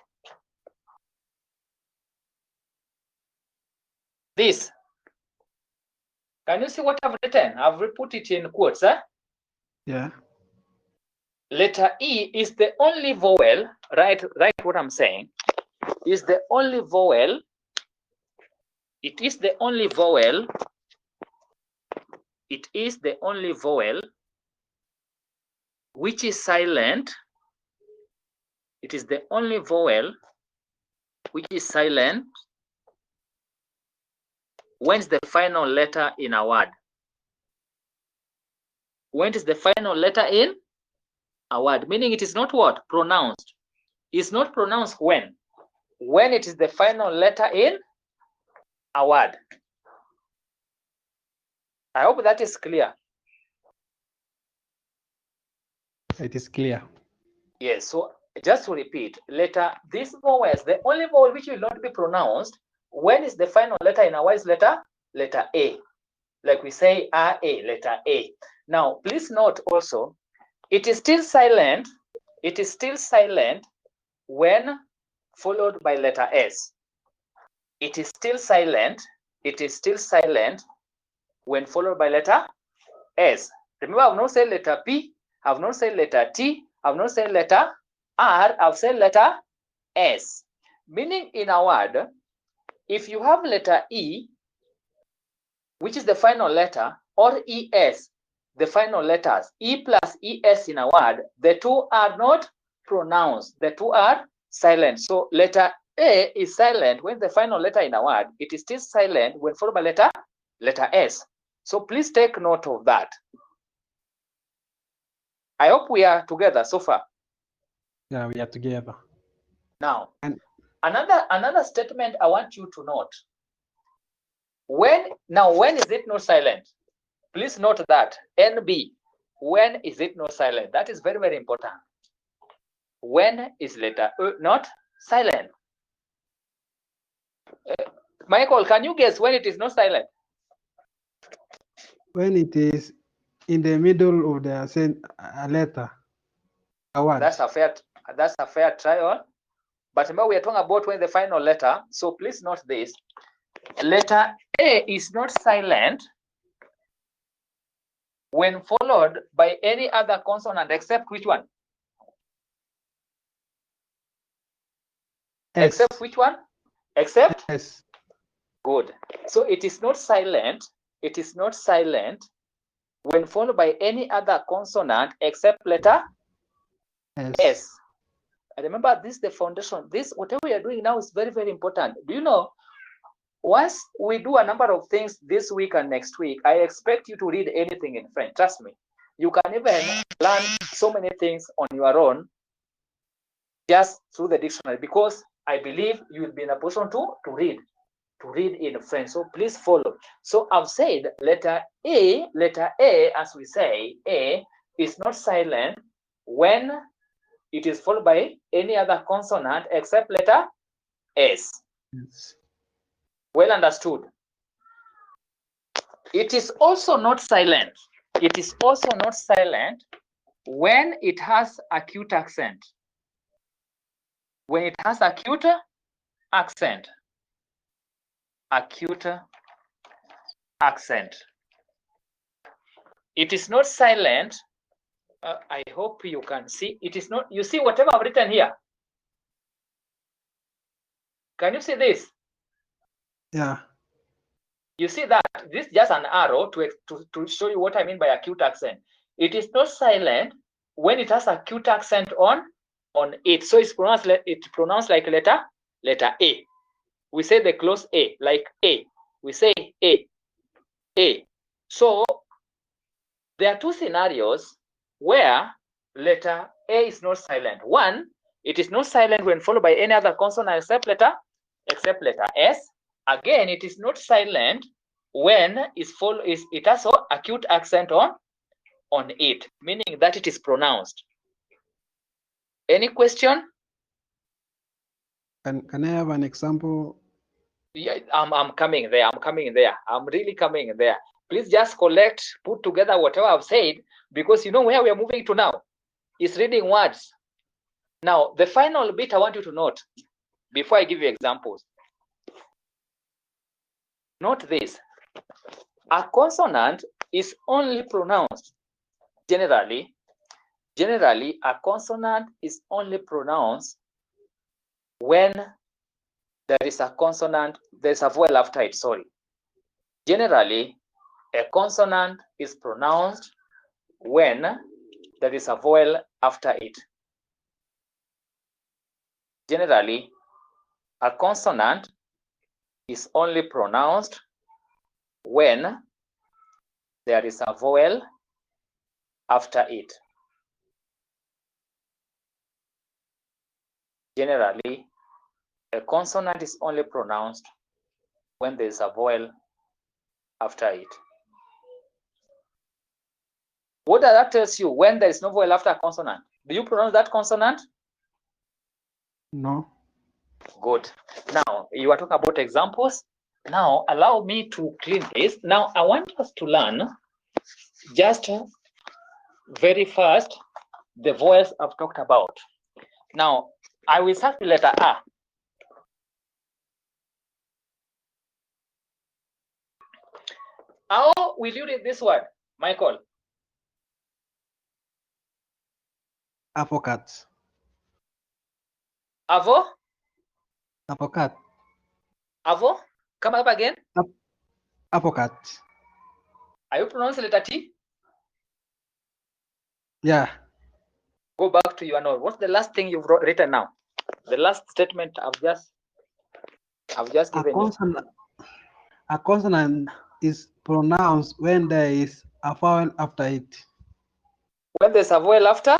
This. Can you see what I've written? I've put it in quotes. Yeah. Letter E is the only vowel, right what I'm saying, is the only vowel. It is the only vowel. It is the only vowel which is silent. It is the only vowel which is silent when is the final letter in a word. When is the final letter in a word? Meaning it is not what? Pronounced. It's not pronounced when. When it is the final letter in a word. I hope that is clear. It is clear. Yes, so just to repeat, these vowels, the only vowel which will not be pronounced when is the final letter in a word is letter A. Like we say A, letter A. Now, please note also, it is still silent. It is still silent when followed by letter S. It is still silent. It is still silent when followed by letter S. Remember, I've not said letter P. I've not said letter T. I've not said letter R. I've said letter S. Meaning in a word, if you have letter E, which is the final letter, or ES, the final letters, E plus ES in a word, the two are not pronounced. The two are silent. So letter A is silent when the final letter in a word. It is still silent when followed by letter S. So please take note of that. I hope we are together so far. Yeah, we are together. Now, another statement I want you to note. When is it not silent? Please note that NB. When is it not silent? That is very, very important. When is letter not silent? Michael, can you guess when it is not silent? When it is in the middle of the letter, a word. That's a fair trial. But remember, we are talking about when the final letter. So please note this. Letter A is not silent when followed by any other consonant except which one? S. Except which one? Except S. Good. So it is not silent. It is not silent when followed by any other consonant except letter S. Remember, this is the foundation. This, whatever we are doing now, is very, very important. Do you know, once we do a number of things this week and next week, I expect you to read anything in French. Trust me. You can even learn so many things on your own just through the dictionary, because I believe you will be in a position to read. to read in French. So please follow. So I've said letter A, as we say, A is not silent when it is followed by any other consonant except letter S. Yes. Well understood. It is also not silent. It is also not silent when it has acute accent. When it has acute accent. Acute accent. It is not silent. I hope you can see. It is not. You see whatever I've written here. Can you see this? Yeah. You see that this is just an arrow to show you what I mean by acute accent. It is not silent when it has acute accent on it. So it's pronounced like letter A. We say the close A, like A. We say A. So there are two scenarios where letter A is not silent. One, it is not silent when followed by any other consonant except letter S. Again, it is not silent when it has an acute accent on it, meaning that it is pronounced. Any question? Can I have an example? Yeah, I'm coming there. I'm really coming there. Please just put together whatever I've said, because you know where we are moving to now is reading words. Now, the final bit I want you to note before I give you examples. Note this. A consonant is only pronounced generally, a consonant is only pronounced when there is a consonant, there's a vowel after it, sorry. Generally, a consonant is pronounced when there is a vowel after it. Generally, a consonant is only pronounced when there is a vowel after it. Generally, a consonant is only pronounced when there is a vowel after it. What does that tells you when there is no vowel after a consonant? Do you pronounce that consonant? No. Good. Now, you are talking about examples. Now, allow me to clean this. Now, I want us to learn just very fast the vowels I've talked about. Now, I will start with letter A. How will you read this word, Michael? Avocat. Avo? Avocat. Avo? Come up again. Avocat. Are you pronouncing letter T? Yeah. Go back to your note. What's the last thing you've written now? The last statement I've just given you. A consonant is pronounced when there is a vowel after it. When there's a vowel after?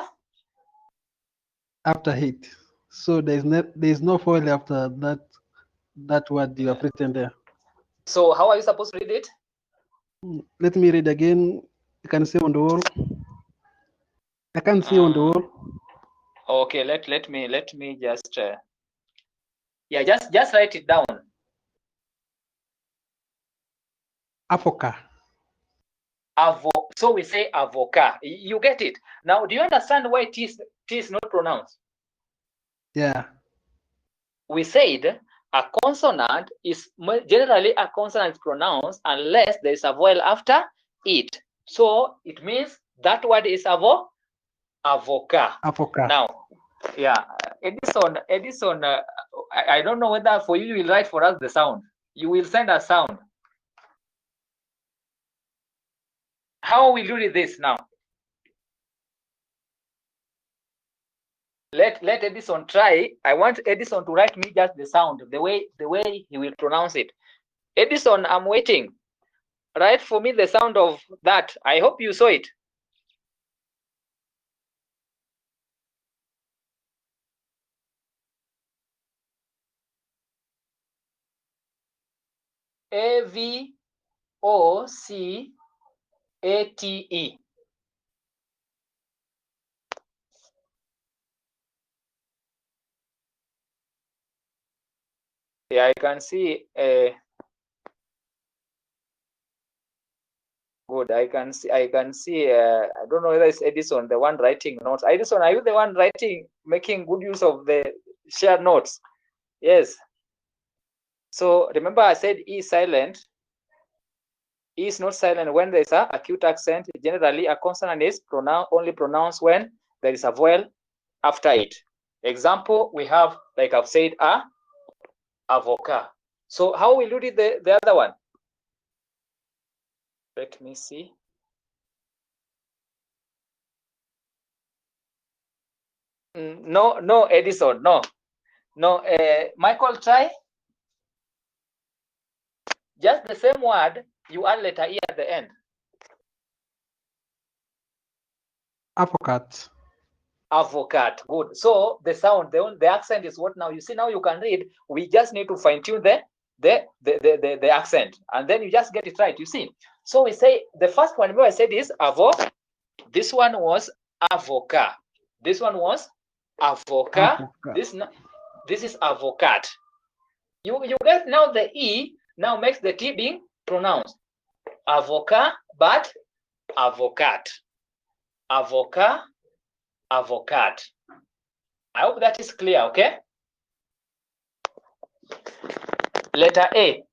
After it. So there's no vowel after that word you have written there. So how are you supposed to read it? Let me read again. You can see on the wall. I can't see on the wall. Okay, let me just yeah, just write it down. Avoca. So we say avoca. You get it. Now, do you understand why T is not pronounced? Yeah. We said a consonant is generally pronounced unless there is a vowel after it. So it means that word is avoca. Avoca. Now, yeah, Edison. I don't know whether for you will write for us the sound. You will send a sound. How will you read this now? Let Edison try. I want Edison to write me just the sound, the way he will pronounce it. Edison, I'm waiting. Write for me the sound of that. I hope you saw it. Avocate. Yeah, I can see. Good. I can see. I don't know whether it's Edison, the one writing notes. Edison, are you the one writing, making good use of the shared notes? Yes. So remember, I said E is silent. E is not silent when there is an acute accent. Generally, a consonant is only pronounced when there is a vowel after it. Example, we have, like I've said, avocat. So how will you read the other one? Let me see. No, Edison, no. Michael, try. Just the same word, you add letter E at the end. Avocat. Avocat. Good. So the sound, the accent is what now? You see, now you can read. We just need to fine tune the accent, and then you just get it right. You see. So we say the first one. Remember, I said is avo. This one was avocat. This one was avocat. This is avocat. You get now the E now makes the T being pronounced. Avocat, but avocat. Avocat, avocat. I hope that is clear, okay? Letter A.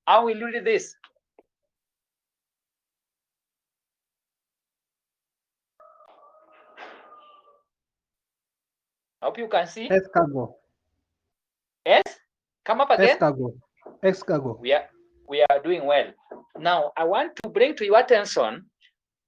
How will you read this? I hope you can see. Escargot. Yes? Come up again. Escargot. We are doing well. Now, I want to bring to your attention,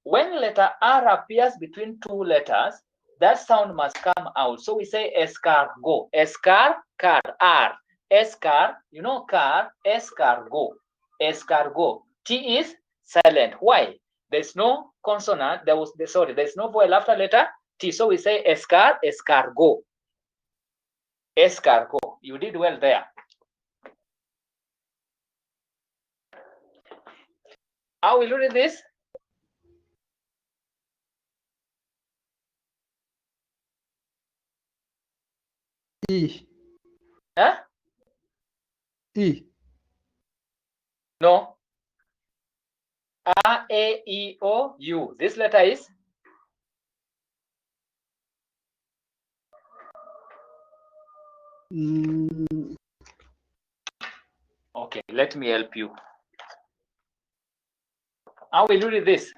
when letter R appears between two letters, that sound must come out. So we say escargot. Escar, car, R. Escar, you know car, escargot. Escargot. T is silent. Why? There's no consonant. There's no vowel after letter T. So we say escargot. Escargot. You did well there. How will you read this? E. Huh? E. No. A-E-O-U. This letter is? Okay, let me help you. How will you read this?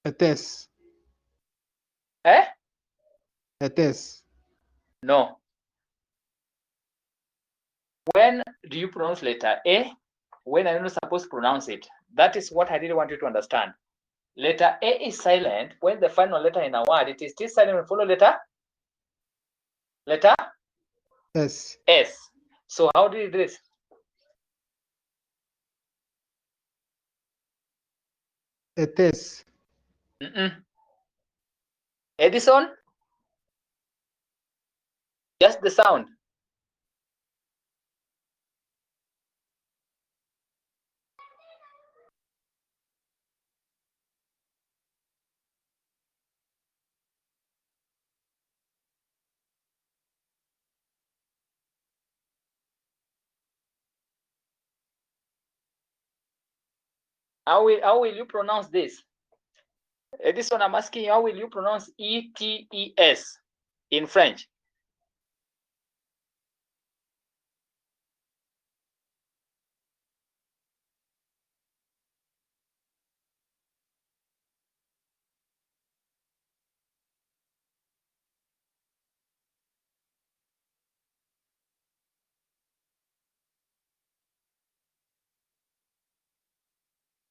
Etes. Eh? Etes. No. When do you pronounce letter A? When are you not supposed to pronounce it? That is what I really want you to understand. Letter A is silent when the final letter in a word. It is still silent when follow letter? Letter? S. S. So how do you do this? Etes. Edison? Just the sound. How will you pronounce this? Edison, I'm asking you, how will you pronounce E-T-E-S in French?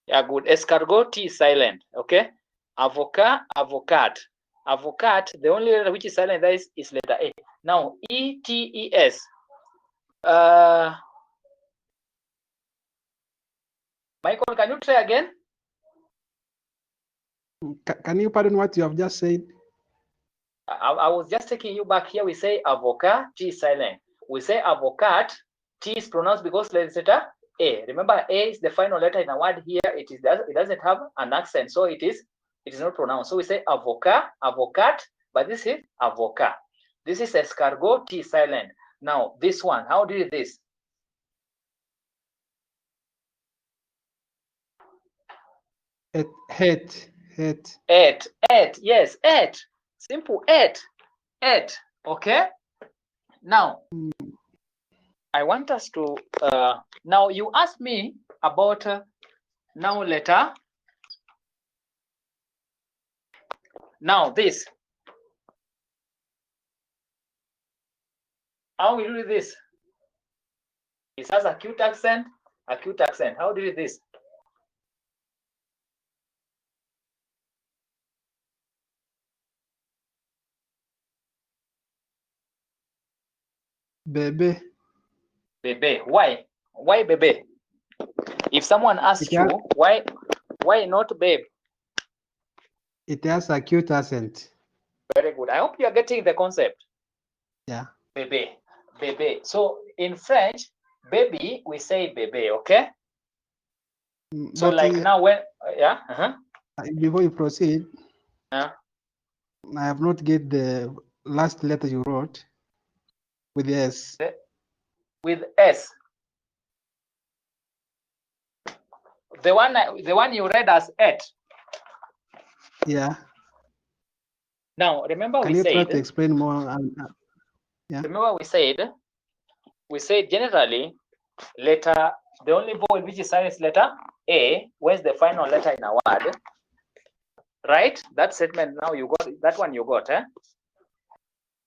Yeah, good. Escargot, T is silent. Okay. Avocat, avocat. Avocat, the only letter which is silent there is letter A. Now, E-T-E-S. Michael, can you try again? Can you pardon what you have just said? I was just taking you back here. We say avocat, T is silent. We say avocat, T is pronounced because letter A. Remember, A is the final letter in a word here. It doesn't have an accent, so it is not pronounced. So we say avocat, but this is avocat. This is escargot, T is silent. Now this one, how do you do this? Eight. Yes, eight. Simple, eight. Okay. Now, I want us to. Now you asked me about now letter. Now this. How will you do this? It has acute accent. How do you do this? Bebe. Why? Why bebe? If someone asks you why not babe? It has acute accent. Very good. I hope you are getting the concept. Yeah. Bebe. So in French, baby, we say bebe, okay? So but like now when, before you proceed, I have not get the last letter you wrote with S. With S. The one you read as et. Yeah. Now remember Can you try to explain more? Yeah. Remember we said generally the only vowel which is silent is letter A. Where's the final letter in a word? Right? That statement now you got that one you got, eh?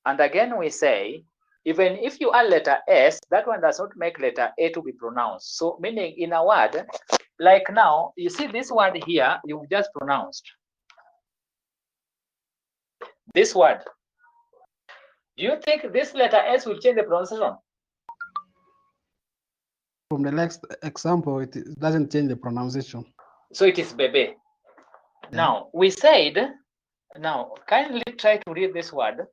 And again we say even if you add letter S, that one does not make letter A to be pronounced. So meaning in a word, like now, you see this word here, you've just pronounced. This word. Do you think this letter S will change the pronunciation? From the next example, it doesn't change the pronunciation. So it is bebe. Yeah. Now, we said, now kindly try to read this word.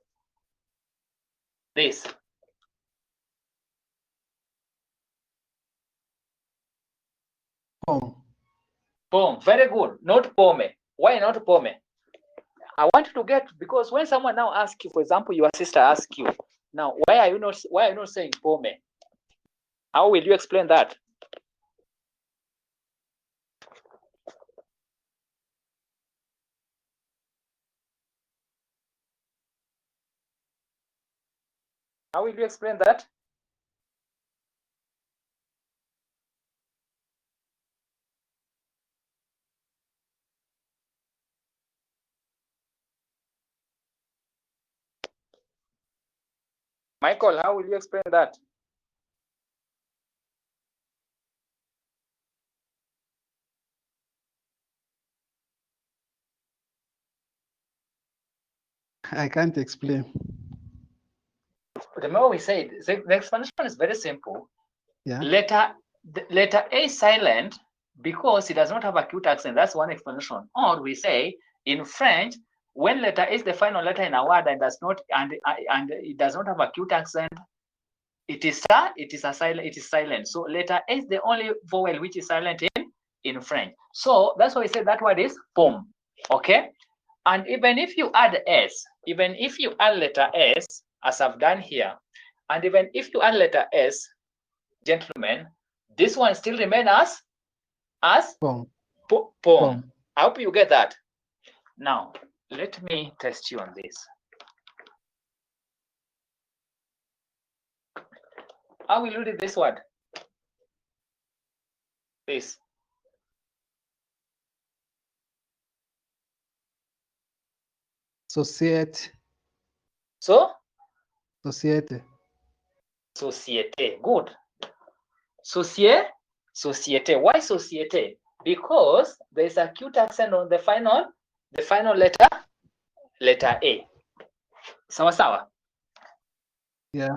This. Pom. Very good. Not pome. Why not pome? I want you to get, because when someone now asks you, for example, your sister asks you, now why are you not saying pome? How will you explain that? How will you explain that? Michael, how will you explain that? I can't explain. Remember we said the explanation is very simple. Yeah. Letter A is silent because it does not have acute accent. That's one explanation. Or we say in French, when letter A is the final letter in a word and does not and it does not have acute accent, it is silent. So letter A is the only vowel which is silent in French. So that's why we say that word is pom. Okay. And even if you add S, even if you add letter S, as I've done here, and even if you add letter S, gentlemen, this one still remains as pom. I hope you get that. Now, let me test you on this. How will you read this word? This. Societe. Societe. Good. Societe. Why societe? Because there is acute accent on the final letter A. Sawa. Yeah.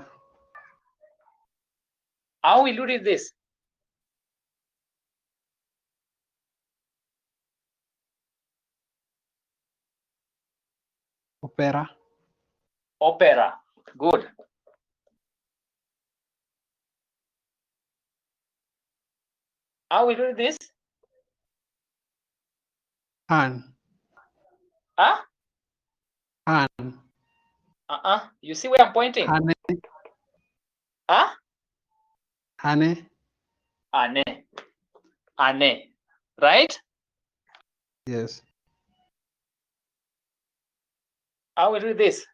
How will you read this? Opera. Opera. Good. How we do this? An. Huh? An. You see where I'm pointing? Hane. Huh? Hane. Ane. Ane. Right? Yes. How we do this?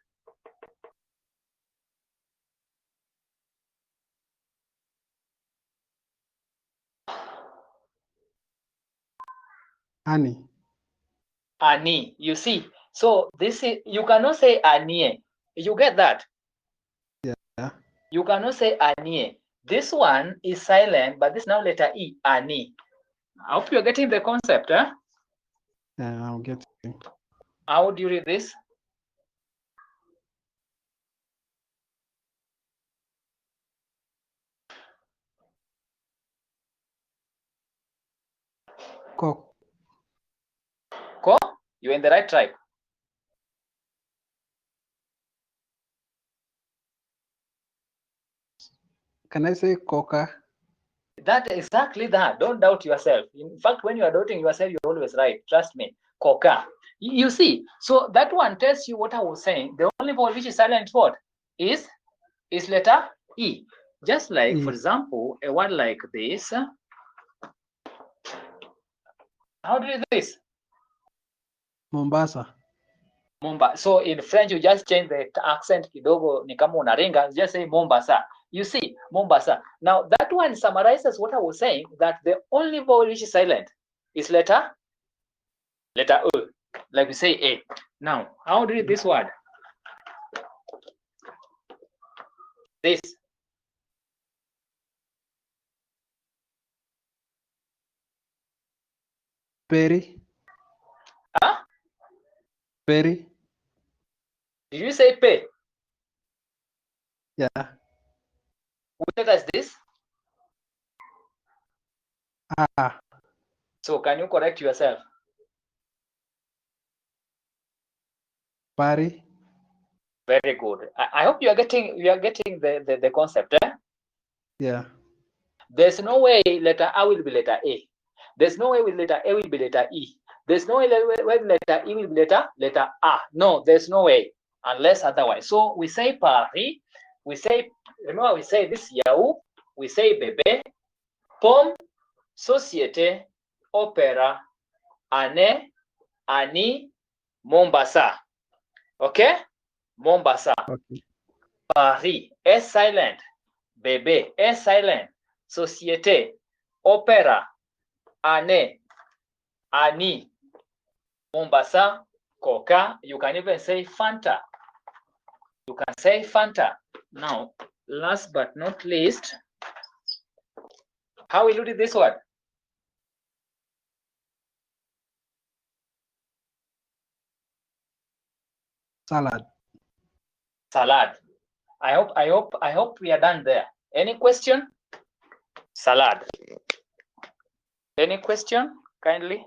Ani. Ani. You see? So this is, you cannot say anie. You get that? Yeah. You cannot say anie. This one is silent, but this now letter E, ani. I hope you're getting the concept, huh? Yeah, I'm getting. How do you read this? Ko. Ko? You're in the right tribe. Can I say coca? That exactly that. Don't doubt yourself. In fact, when you are doubting yourself, you're always right. Trust me. Coca. You see, so that one tells you what I was saying. The only vowel which is silent what is letter E. Just like, E. for example, a word like this. How do you do this? Mombasa. Mombasa. So in French, you just change the accent kidogo, ni kama unaringa, just say Mombasa. You see, Mombasa. Now that one summarizes what I was saying, that the only vowel which is silent is letter E, like we say A. Now, how do you read this word? This. Peri. Huh? Peri. Did you say P? Yeah. Which letter is this? Ah. So can you correct yourself? Pari. Very good. I hope you are getting the concept. Eh? Yeah. There's no way letter A will be letter A. There's no way with letter A will be letter E. There's no way letter E will be letter A. No, there's no way unless otherwise. So we say Paris. We say, remember we say this Yahoo. We say bebe, pomme, société, opéra, année, Ani, Mombasa. Okay? Mombasa. Okay. Paris, S silent. Bébé, S silent. Société, opéra, année, Ani, Mombasa, Coca. You can even say Fanta. You can say Fanta. Now, last but not least, how will you do this one? Salad. Salad. I hope we are done there. Any question? Salad. Any question? Kindly.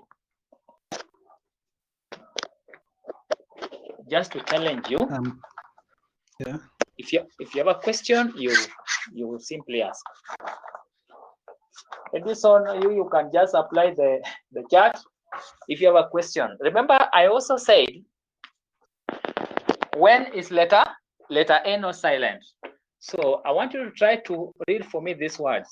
Just to challenge you. Yeah. If you have a question, you will simply ask. And this on you can just apply the chat if you have a question. Remember, I also said when is letter A not silent. So I want you to try to read for me these words.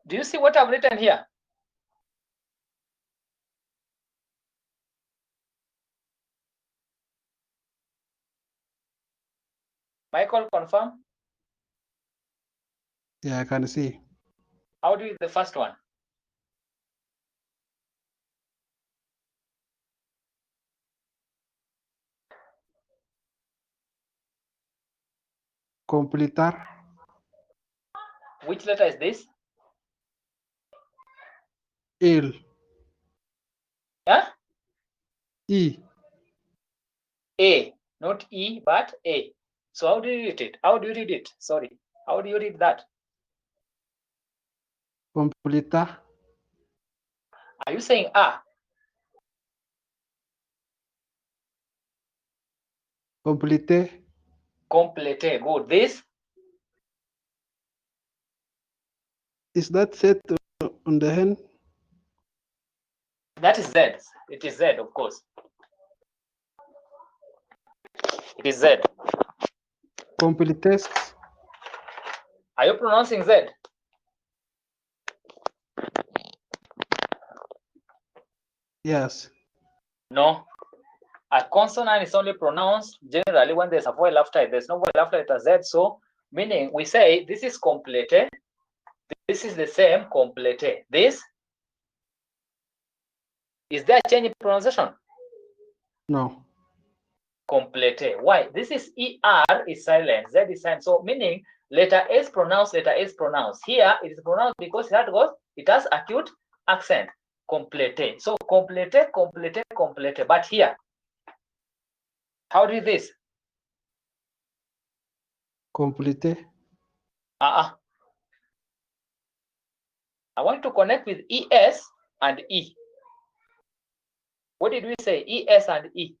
Do you see what I've written here? Michael, confirm. Yeah, I can see. How do you the first one? Completar. Which letter is this? L. Huh? E. A, not E, but A. So how do you read it? How do you read it? Sorry. How do you read that? Completa. Are you saying A? Complete. Complete. Good. This? Is that set on the hand? That is Z. It is Z, of course. It is Z. Completes. Are you pronouncing Z? Yes. No. A consonant is only pronounced generally when there's a vowel after it. There's no vowel after it as Z. So, meaning we say this is complete. This is the same complete. This? Is there a change in pronunciation? No. Complete. Why? This is ER is silent, Z is silent. So meaning letter A is pronounced, letter A is pronounced. Here it is pronounced because it has acute accent. Complete. So complete, complete, complete. But here, how do you this? Complete. I want to connect with ES and E. What did we say? ES and E.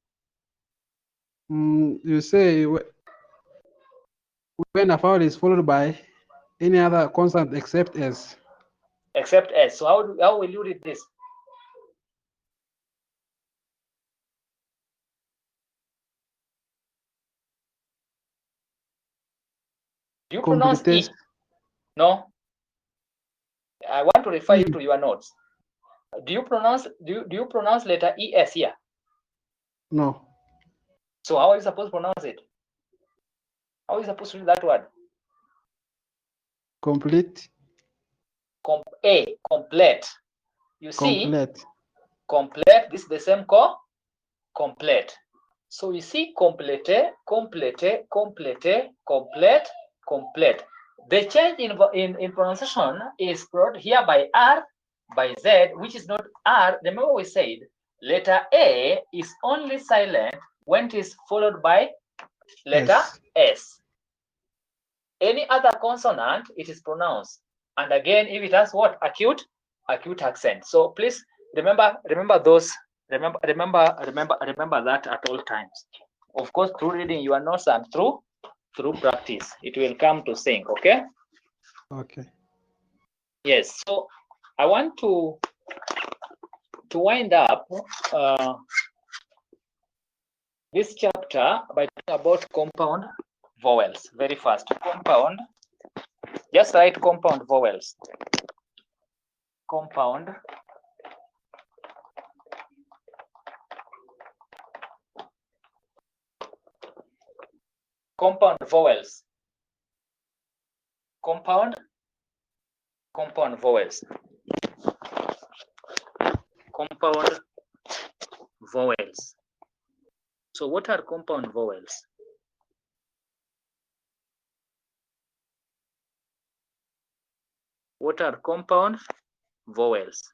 You say when a vowel is followed by any other consonant except S. Except S. So how will you read this? Do you pronounce E? No. I want to refer you to your notes. Do you pronounce letter ES here? No. So how are you supposed to pronounce it? How are you supposed to read that word? Complete. Complete. You see, Complete. Complete. This is the same complete. So you see, complete, complete, complete, complete, complete. The change in pronunciation is brought here by R, by Z, which is not R. Remember we said letter A is only silent when it is followed by letter S. Any other consonant, it is pronounced. And again, if it has what? Acute accent. So please remember those. Remember that at all times. Of course, through reading your notes and through practice, it will come to sync. Okay. Okay. Yes. So I want to wind up this chapter by talking about compound vowels. Very fast. Compound. Just write compound vowels. Compound vowels. Compound vowels. Compound vowels. So what are compound vowels? What are compound vowels?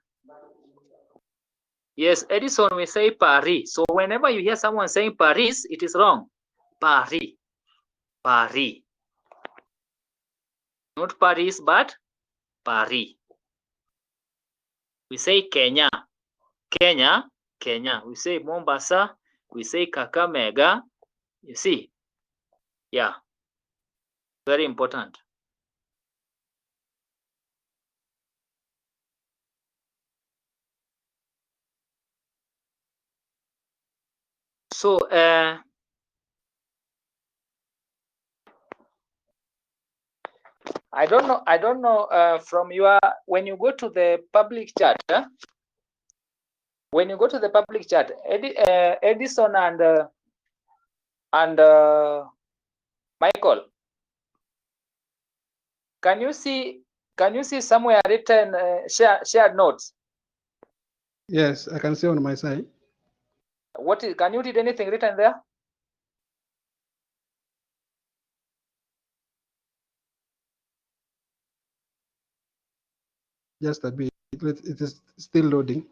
Yes, Edison, we say Paris. So whenever you hear someone saying Paris, it is wrong. Paris. Paris. Not Paris, but Paris. We say Kenya. Kenya. Kenya. We say Mombasa. We say Kakamega. You see? Yeah. Very important. So, I don't know from your, when you go to the public chat, when you go to the public chat, Edison and Michael, can you see somewhere written shared notes? Yes, I can see on my side. Can you read anything written there? Just a bit. It is still loading.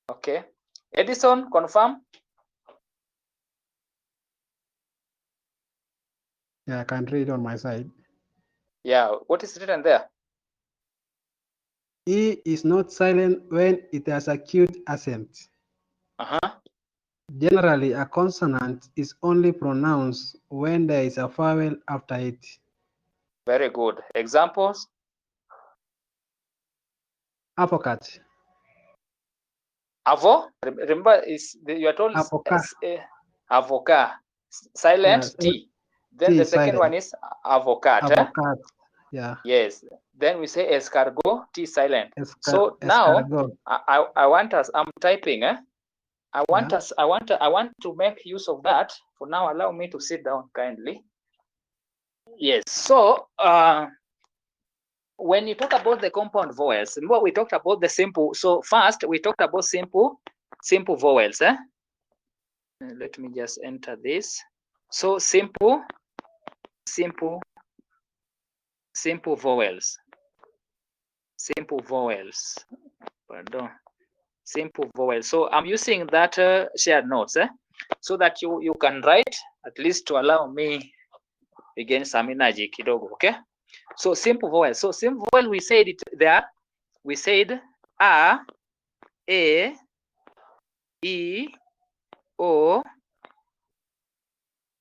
Okay. Edison, confirm. Yeah, I can read on my side. Yeah, what is written there? E is not silent when it has acute accent. Uh-huh. Generally, a consonant is only pronounced when there is a vowel after it. Very good. Examples? Avocat. Avo. Remember, you are told Avocat. avocat. Silent Yes. T. Then T the is second one silent. is avocat. Avocat. Yeah. Yes. Then we say escargot, T silent. So now Escargot. I want us, I'm typing, I want Yeah. us, I want to make use of that. For now, allow me to sit down kindly. Yes. So when you talk about the compound vowels, remember we talked about the simple. So first we talked about simple vowels. Let me just enter this. So simple vowels. Simple vowels. Pardon. Simple vowels. So I'm using that shared notes, so that you can write, at least to allow me again some energy kidogo. Okay. So simple vowels. So simple vowel, we said it there. We said a, e, o,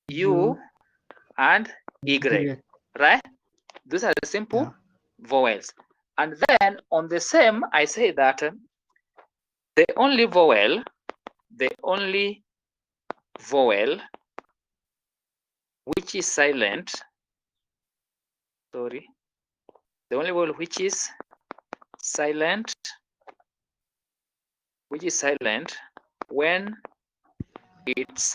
u, and y. Right? These are the simple vowels. And then on the same, I say that the only vowel which is silent, the only vowel which is silent when it's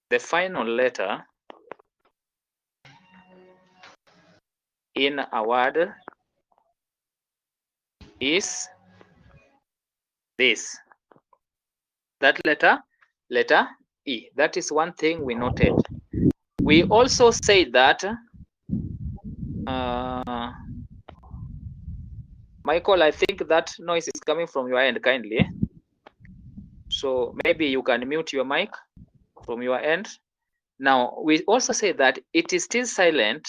the final letter in a word is this. That letter E. That is one thing we noted. We also say that Michael, I think that noise is coming from your end kindly. So maybe you can mute your mic from your end. Now, we also say that it is still silent.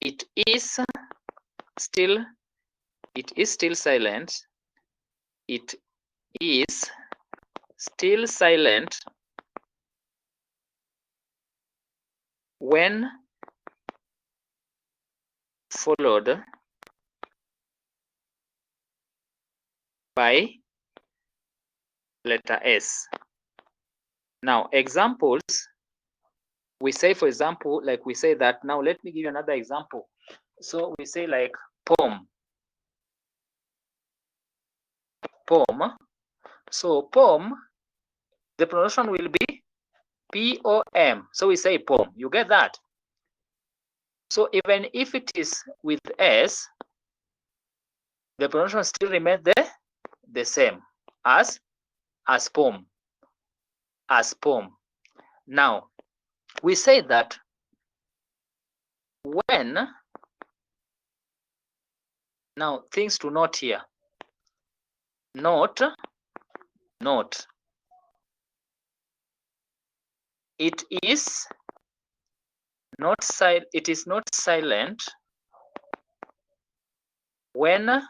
It is still silent. It is still silent when followed by letter S. Now, examples, we say, for example, like we say that, now let me give you another example. So we say like pom. So pom, the pronunciation will be P-O-M. So we say pom. You get that? So even if it is with S, the pronunciation still remains the same as pom. Now, we say that when, now things to note here. Note. It is not silent when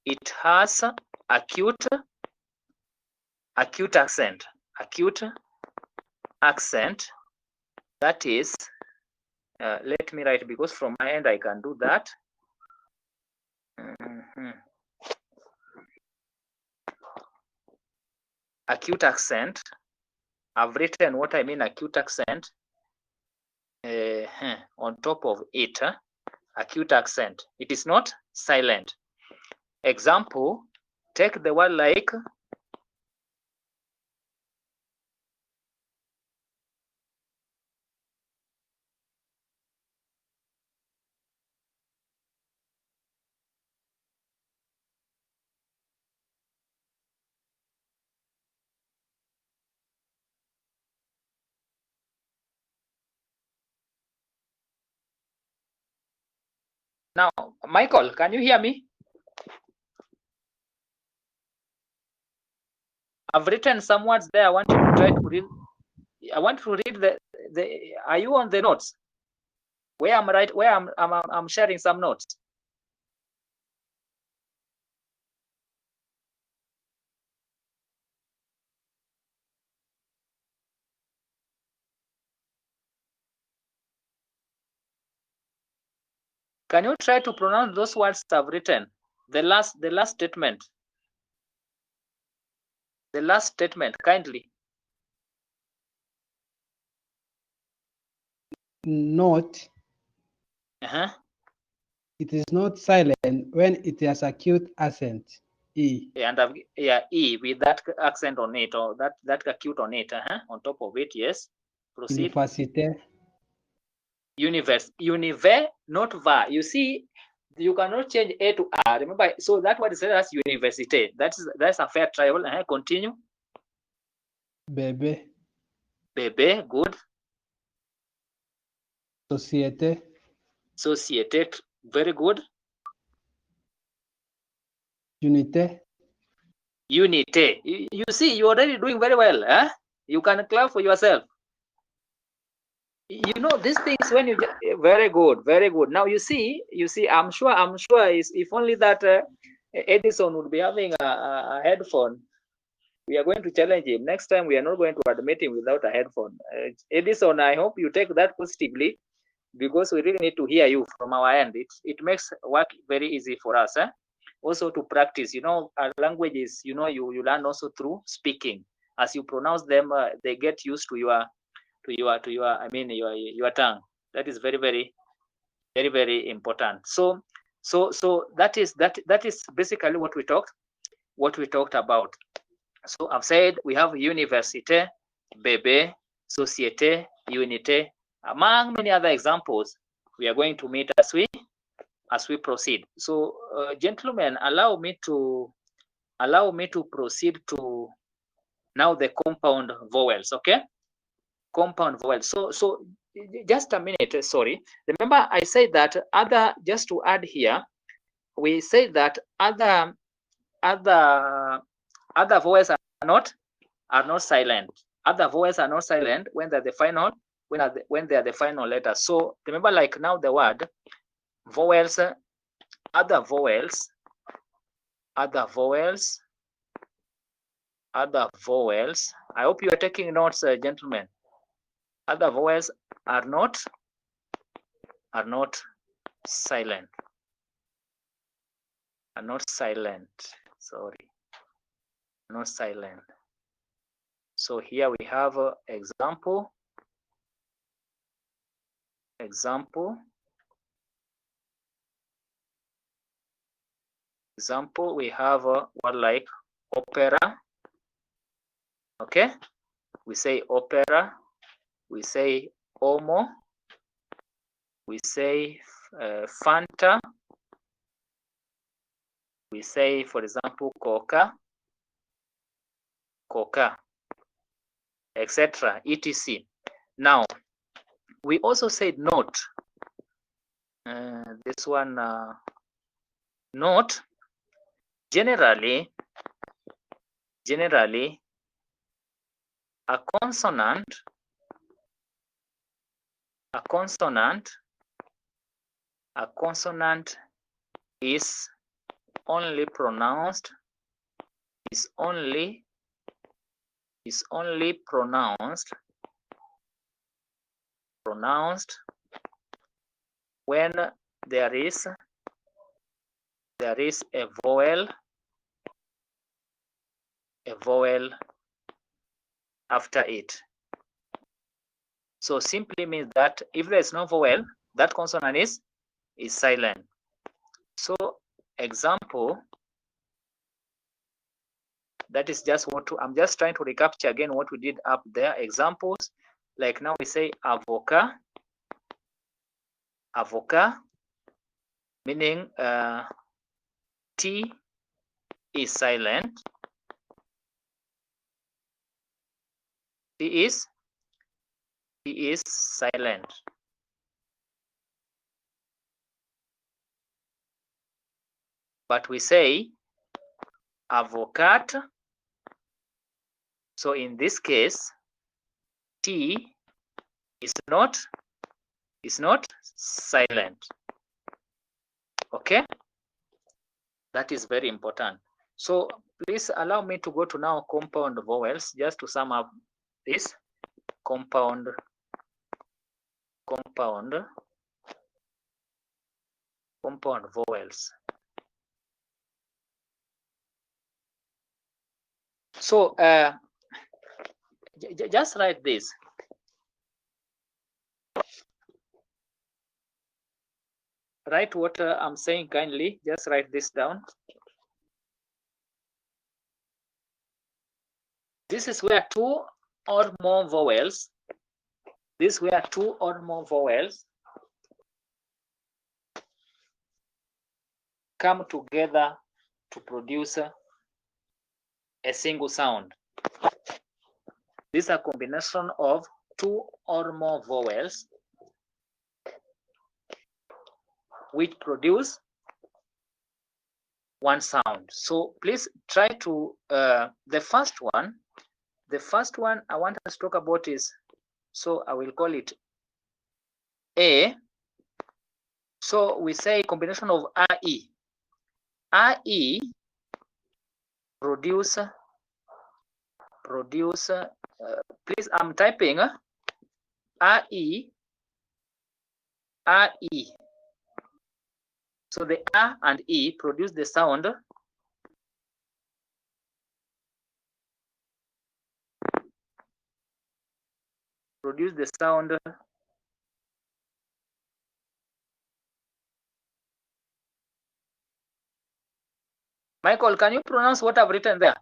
it has acute accent. That is, let me write, because from my end I can do that. Acute accent. I've written what I mean acute accent on top of it. Acute accent. It is not silent. Example, take the word like Now, Michael, can you hear me? I've written some words there. I want you to try to read. I want to read the. Are you on the notes? Where I'm sharing some notes. Can you try to pronounce those words I've written? The last statement. The last statement, kindly. Note, it is not silent when it has acute accent. E. And E with that accent on it, or that acute on it, on top of it. Yes. Proceed. Université. Univer, not va. You see, you cannot change A to R. Remember, so that word is said as université. That's a fair trial. Continue. Bébé. Bébé, good. Société. Société, very good. Unité. Unité. You see, you're already doing very well. You can clap for yourself. You know these things when you very good. Now you see. I'm sure if only that Edison would be having a headphone. We are going to challenge him next time. We are not going to admit him without a headphone. Edison, I hope you take that positively, because we really need to hear you from our end. It makes work very easy for us. Also to practice. Our languages. You learn also through speaking. As you pronounce them, they get used to your tongue. That is very, very, very, very important. So that is basically what we talked about. So I've said we have université, bébé, société, unité, among many other examples. We are going to meet as we proceed. So gentlemen, allow me to proceed to now the compound vowels. Okay. Compound vowels. So just a minute, sorry. Remember I said that just to add here, we say that other vowels are not silent. Other vowels are not silent when they're the final when they are the final letter. So remember, like now the word vowels, other vowels. I hope you are taking notes, gentlemen. Other vowels are not silent. Sorry, not silent. So here we have example. We have one like opera. Okay, we say opera, we say omo, we say Fanta, we say, for example, coca, etc., etc. Now we also said note. This one, note. Generally, a consonant is only pronounced when there is a vowel after it. So simply means that if there is no vowel, that consonant is silent. So example, that is just I'm just trying to recapture again what we did up there. Examples, like now we say avocat, meaning T is silent. T is silent. but we say avocat. So in this case, T is not silent. Okay, that is very important. So please allow me to go to now compound vowels, just to sum up this. Compound vowels. So just write this. Write what I'm saying kindly. Just write this down. This is where two or more vowels. This is where two or more vowels come together to produce a single sound. This is a combination of two or more vowels which produce one sound. So please try to the first one I want us to talk about is, so I will call it A. So we say combination of RE. RE produce please, I'm typing RE. So the R and E produce the sound Michael, can you pronounce what I've written there?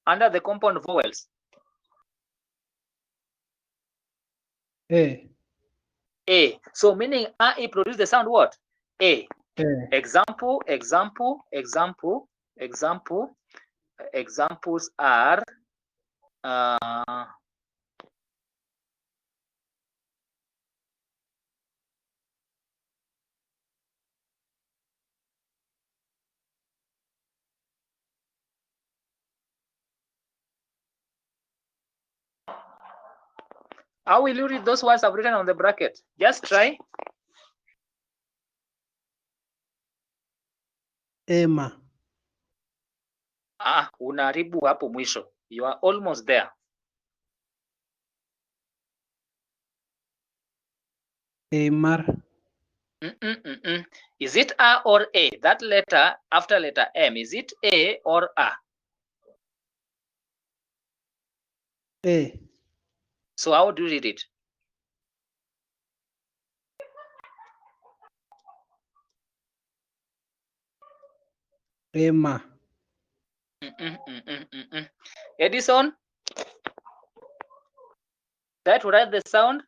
Under the compound vowels. A. So meaning RE produce the sound what? A. A. Examples are how will you read those words I've written on the bracket? Just try. Emma. Unaharibu hapo mwisho. You are almost there. Emar. Is it A or A? That letter after letter M, is it A or A? A. So how do you read it? Emma. Edison, try to write the sound.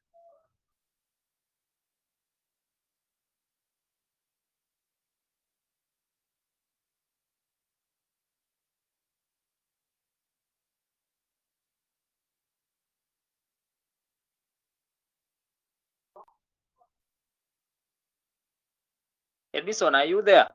Edison, are you there?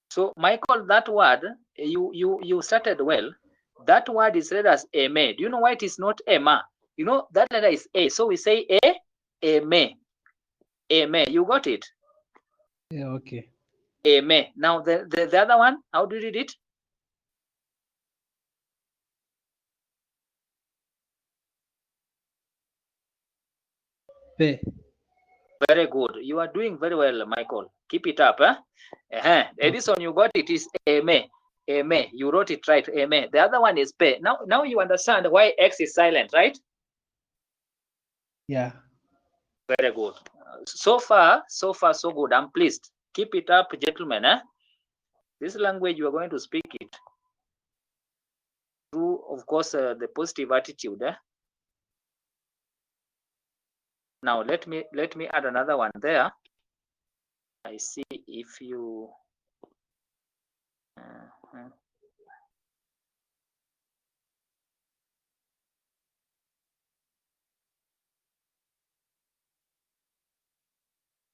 So Michael, that word you started well. That word is read as eme. Do you know why it is not ema? You know that letter is A, so we say eme. You got it? Yeah, okay. Eme. Now the other one, how do you read it? P. Very good. You are doing very well, Michael. Keep it up. Edison, you got it. Is eme. You wrote it right. Eme. The other one is pe. Now you understand why X is silent, right? Yeah. Very good. So far, so good. I'm pleased. Keep it up, gentlemen. This language, you are going to speak it through, of course, the positive attitude. Now let me add another one there. I see if you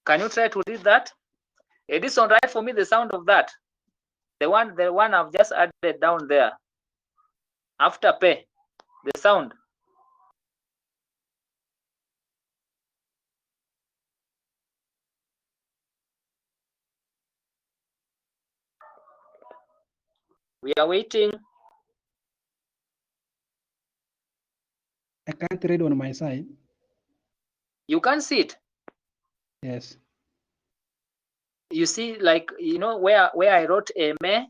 Can you try to read that? Edison, write for me the sound of that. The one I've just added down there. After pay, the sound. We are waiting. I can't read on my side. You can see it. Yes. You see, like, you know, where I wrote a me.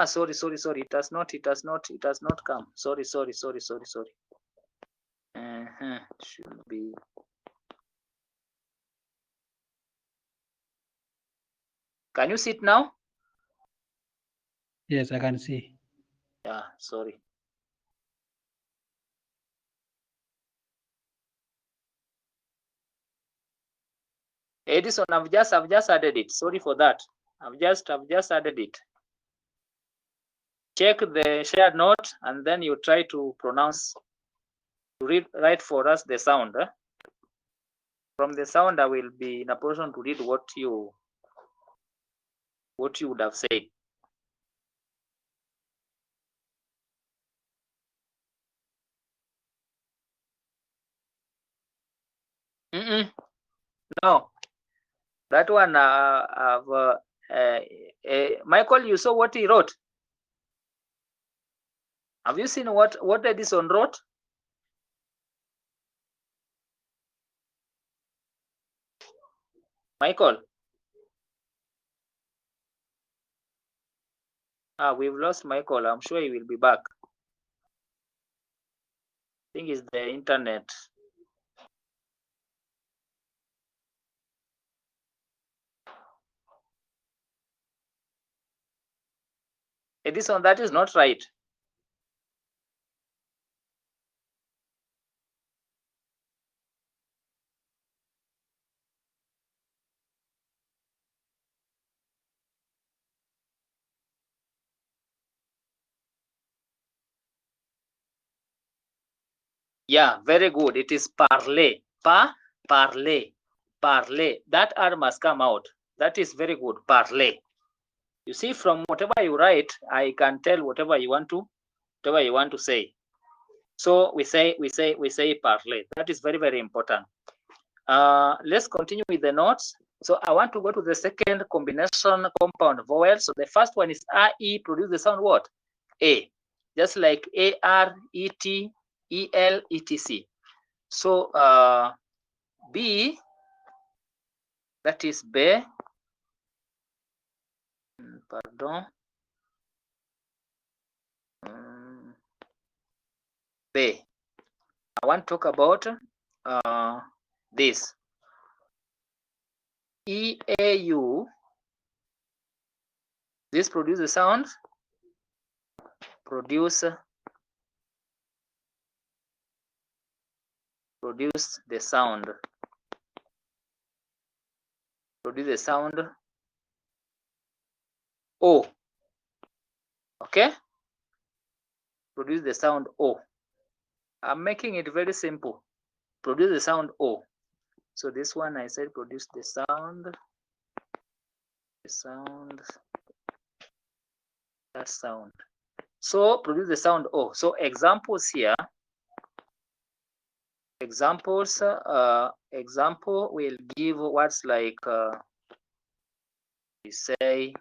Sorry. It has not come. Sorry. Should be. Can you see it now? Yes, I can see. Yeah, sorry. Edison, I've just added it. Sorry for that. I've just added it. Check the shared note and then you try to pronounce, to write for us the sound. From the sound, I will be in a position to read what you would have said. No, that one. Michael, you saw what he wrote. Have you seen what Edison wrote? Michael. We've lost Michael. I'm sure he will be back. I think it's the internet. Edison, that is not right. Yeah, very good. It is parler. Parler. That R must come out. That is very good. Parler. You see, from whatever you write, I can tell whatever you want to say. So we say parler. That is very, very important. Let's continue with the notes. So I want to go to the second combination compound vowel. So the first one is RE, produce the sound what? A. Just like AR, ET, EL, ETC. So B, that is be. Pardon. Be. I want to talk about this. EAU. This produce the sound. Produce the sound. Produce the sound O. Okay? Produce the sound O. I'm making it very simple. Produce the sound O. So this one I said produce the sound. That sound. So produce the sound O. So examples here. Examples. Example will give words like we say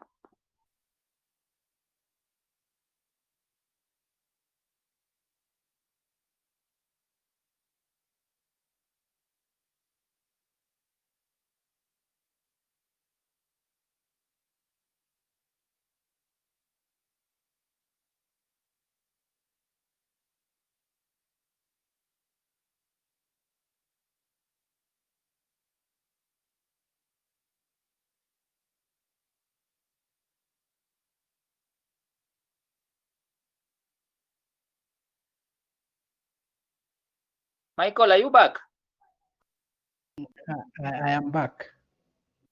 Michael, are you back? I am back.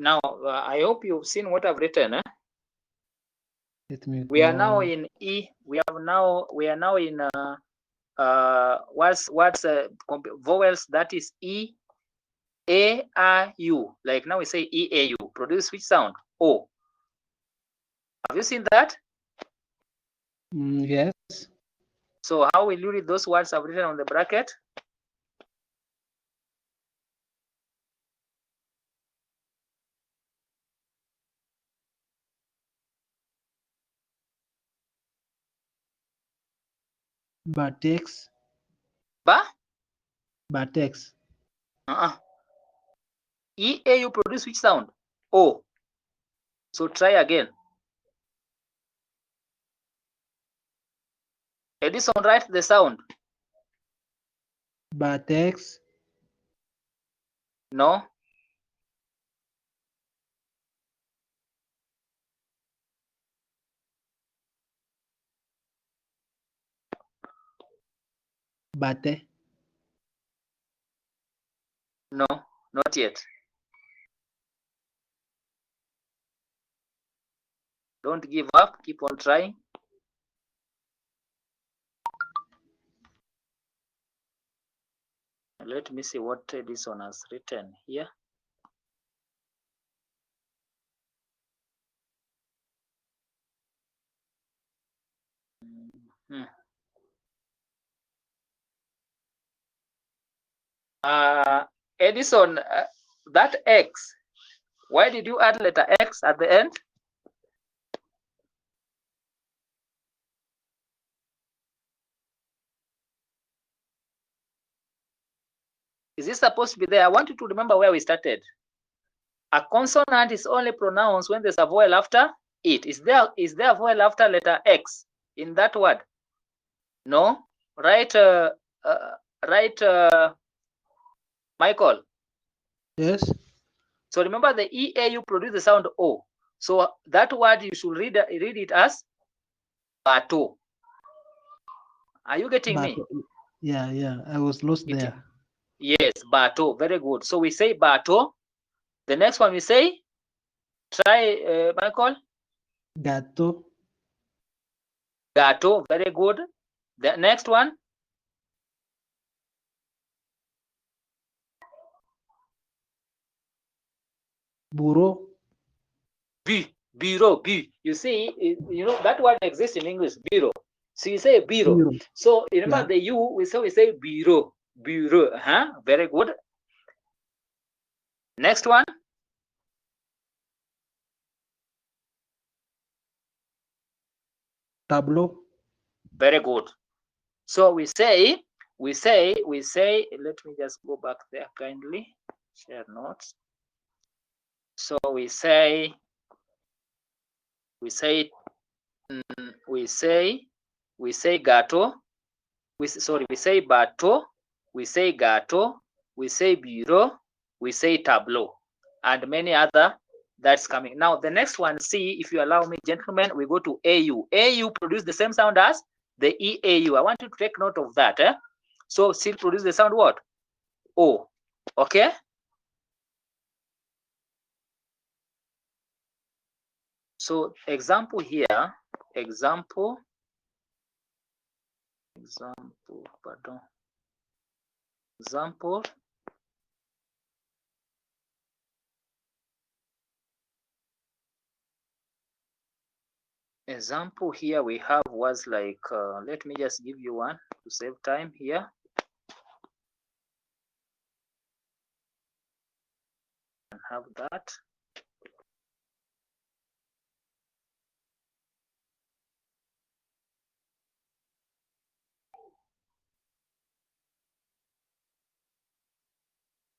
Now, I hope you've seen what I've written. We are now in E. We are now in what's vowels, that is E, A-R-U. Like now we say E-A-U. Produce which sound? O. Have you seen that? Yes. So how will you read those words I've written on the bracket? Batex. Ba? Batex. E-A-U produce which sound? O. So try again. Edison, write the sound. Batex. No. Bate. No, not yet. Don't give up. Keep on trying. Let me see what Edison has written here. Edison, that X, why did you add letter X at the end? Is this supposed to be there? I want you to remember where we started. A consonant is only pronounced when there's a vowel after it. Is there a vowel after letter X in that word? No. Right, Michael. Yes. So remember the E-A-U produce the sound O. So that word you should read it as bato. Are you getting me? Yeah. I was lost there. Yes, bato. Very good. So we say bato. The next one we say, try, Michael. Gato. Gato. Very good. The next one. Burro. Biro. You see, you know that word exists in English. Biro. So you say biro. So remember the U. We say biro. Very good. Next one. Tableau. Very good. So we say, let me just go back there kindly. Share notes. So we say gato. We say bato. We say gato. We say bureau. We say tableau, and many other that's coming. Now the next one, see, if you allow me, gentlemen, we go to AU. AU produce the same sound as the EAU. I want you to take note of that. So still produce the sound what? O. Okay. So example here, example, pardon. Example. Example here we have was like, let me just give you one to save time here. And have that.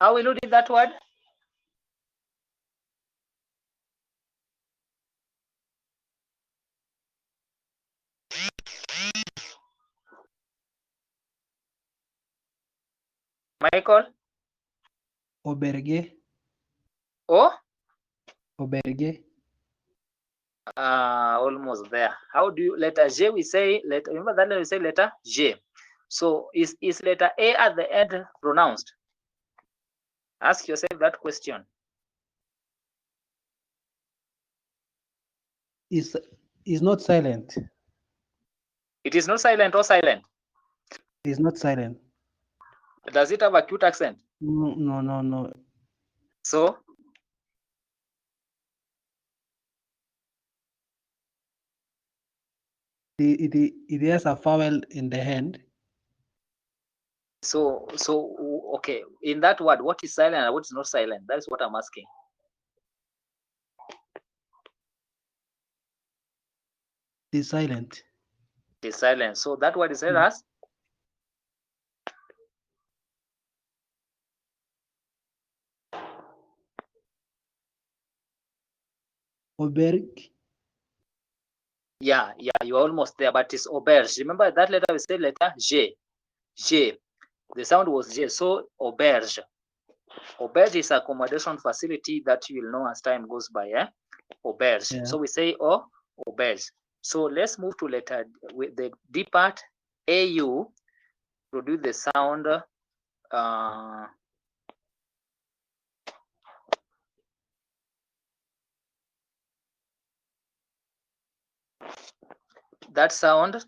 How will you read that word? Michael? Auberge. Oh? Auberge. Almost there. How do you, letter J we say, remember that we say letter J. So is letter A at the end pronounced? Ask yourself that question. Is not silent. It is not silent or silent? It is not silent. Does it have acute accent? No. So it has a vowel in the end. so okay, in that word, what is silent and what is not silent? That is what I'm asking. It is silent. It is silent. So that word is said as Oberg. yeah, you're almost there, but it's auberge. Remember that letter we said letter J. J. The sound was J. So auberge. Auberge is accommodation facility that you will know as time goes by. Auberge. Yeah. So we say auberge. So let's move to letter with the D part. AU produce the sound that sound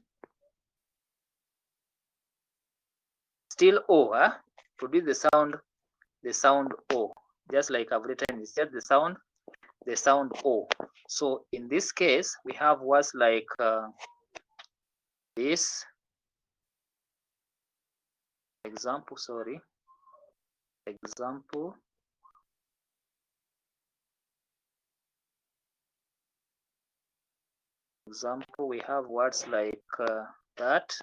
still O, produce the sound O, just like I've written. It's just the sound O. So in this case, we have words like this. Example, we have words like that.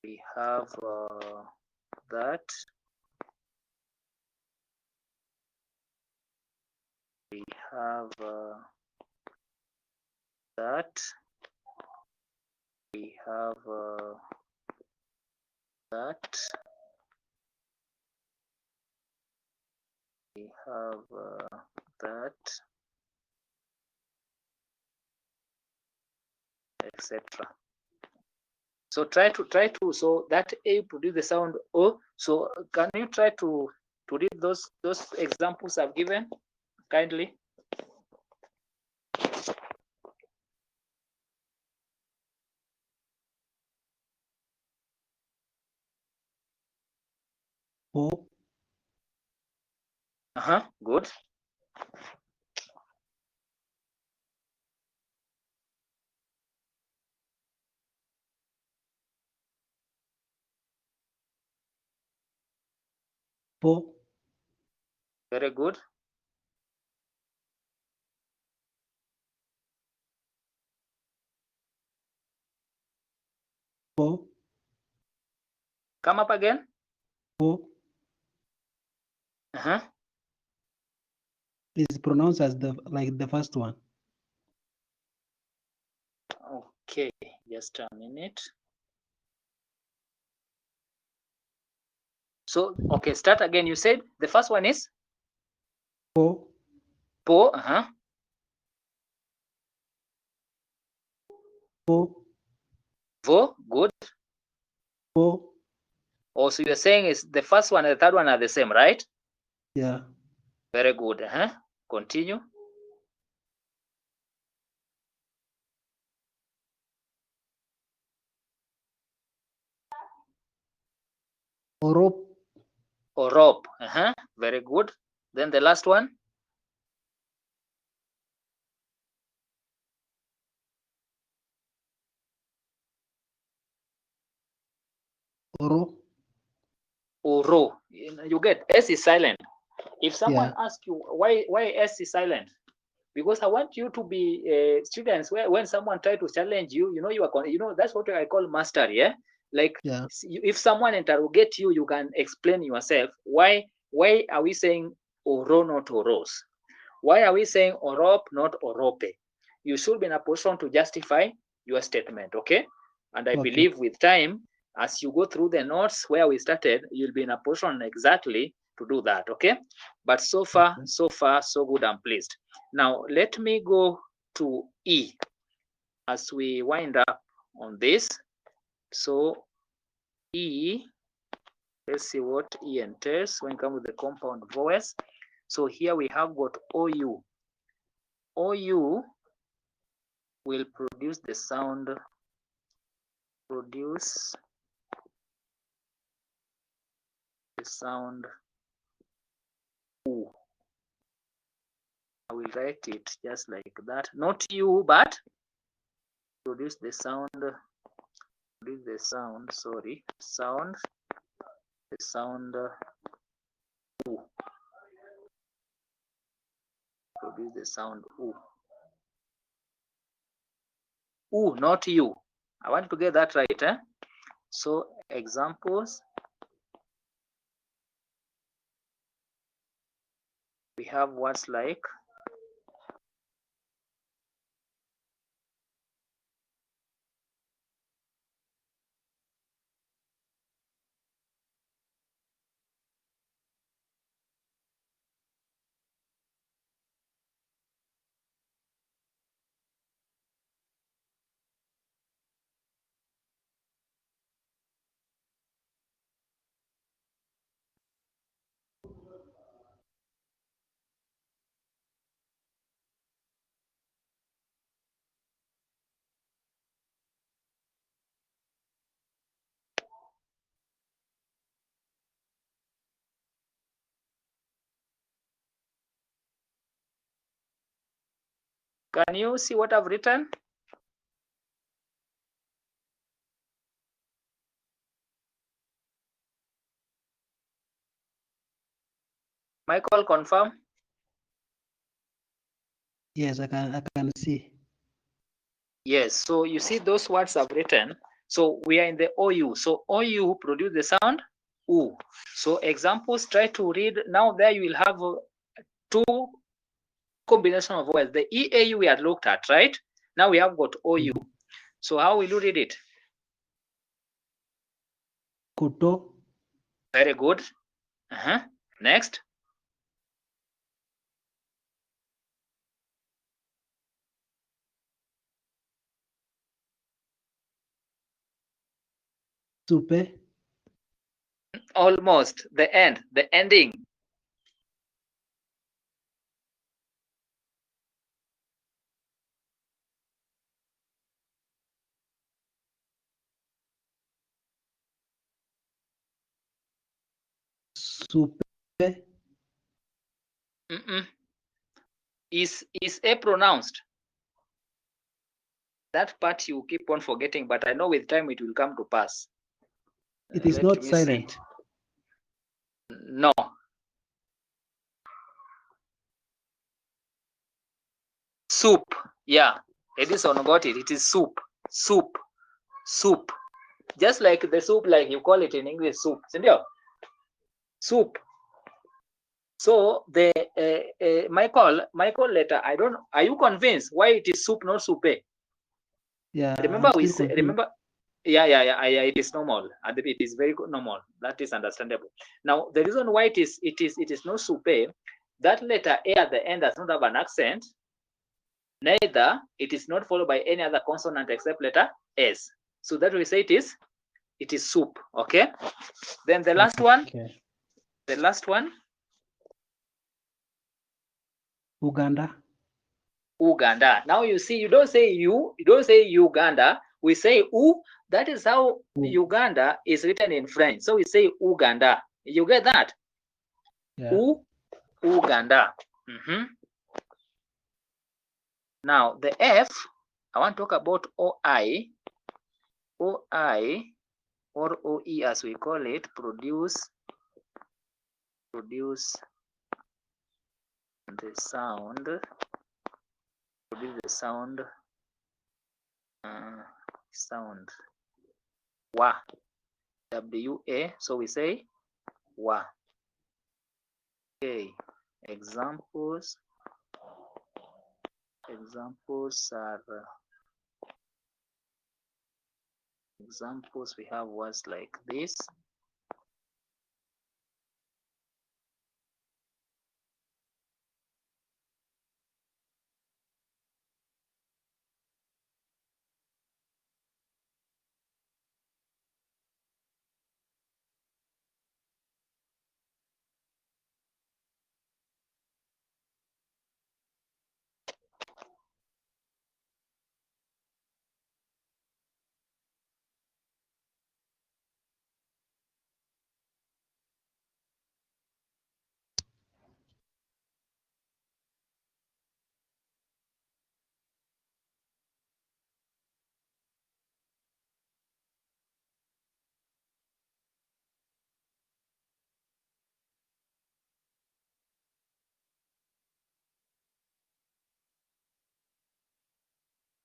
We have that. We have that. We have that. We have that, etc. So try to so that A produce the sound O. So can you try to read those examples I've given kindly? Po. Good. Po. Very good. Po. Come up again. Po. Is pronounced as the first one. Okay, just a minute. So okay, start again. You said the first one is Po. Po. Po. Vo. Good. Po. Oh, so you're saying is the first one and the third one are the same, right? Yeah. Very good. Continue. Orop. Orop. Very good. Then the last one. Oro. Oro. You get S is silent. If someone asks you why S is silent, because I want you to be students where when someone try to challenge you, you are that's what I call mastery. Yeah, like if someone interrogate you, you can explain yourself why are we saying oro not oros? Why are we saying orop not orope? You should be in a position to justify your statement. Okay, and I believe with time, as you go through the notes where we started, you'll be in a position exactly to do that. Okay, but so far so good. I'm pleased. Now let me go to E as we wind up on this. So E, let's see what E entails when it comes with the compound vowels. So here we have got OU. OU will produce the sound will write it just like that. Not you, but produce the sound. Produce the sound. Sorry, sound. The sound. U. Produce the sound U. U, not you. I want to get that right. So examples. We have words like can you see what I've written? Michael, confirm. Yes, I can see. Yes, so you see those words I've written. So we are in the OU. So OU produce the sound U. So examples, try to read. Now there you will have two combination of words. The EAU we had looked at, right? Now we have got OU. So how will you read it? Kuto, Very good. Next. supe, Almost. The end. The ending. supe, Is A pronounced? That part you keep on forgetting, but I know with time it will come to pass. it is Let not me silent. see. No. Soup. Yeah. Edison got it. It is soup. Soup. Soup. Just like the soup, like you call it in English, soup. Soup. So the Michael letter, I don't. Are you convinced why it is soup, not soupe? Yeah, Remember I'm we still say. confused. Remember. Yeah. It is normal, and it is very good normal. That is understandable. Now the reason why it is not soupe, that letter A at the end does not have an accent. Neither it is not followed by any other consonant except letter S. So that we say it is soup. Okay. Then the last one. Okay. The last one. Uganda, Uganda. Now you see, you don't say Uganda. We say U. That is how Uganda is written in French. So we say Uganda. You get that? yeah. Uganda. Now the F, I want to talk about OI. OI or OE as we call it, produce the sound. Produce the sound. Sound. Wa. WA. So we say wa. Okay. Examples are we have words like this.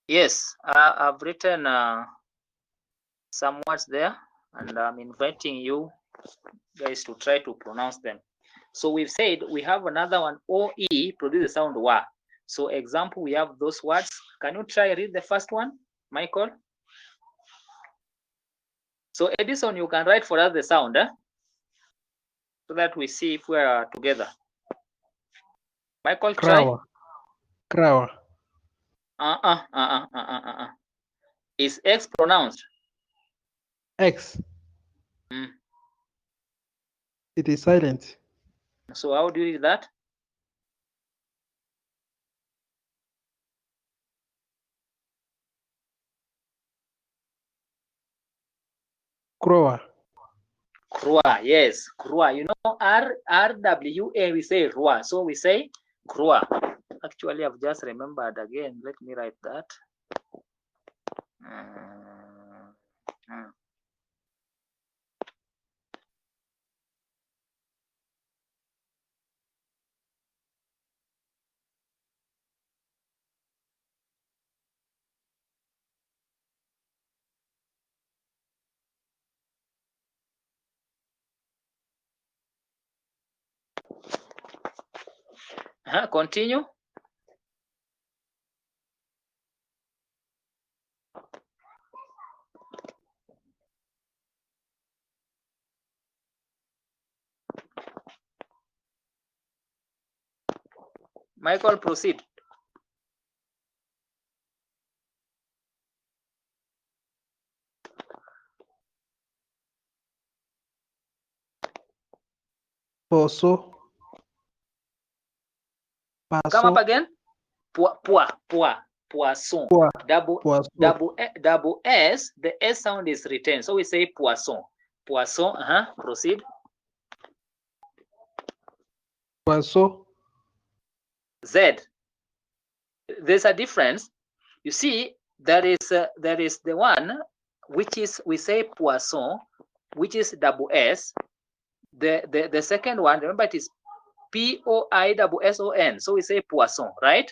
Yes, I've written some words there, and I'm inviting you guys to try to pronounce them. So we've said we have another one, OE, produce the sound wa. So example, we have those words. Can you try read the first one, Michael? So Edison, you can write for us the sound, so that we see if we are together. Michael, try. Crower. Is X pronounced? X. It is silent. So how do you read that? Crower. Croix, yes, Croix. You know, R-W-A, we say Croix. So we say Croix. Actually, I've just remembered again. Let me write that. Continue. Michael, proceed. Poso. Come up again. Poisson. Double S, the S sound is retained. So we say poisson. Poisson, proceed. Poisson. Z. There's a difference. You see, there is the one which is, we say poisson, which is double S. The second one, remember, it is P-O-I-S-S-O-N. So we say poisson, right?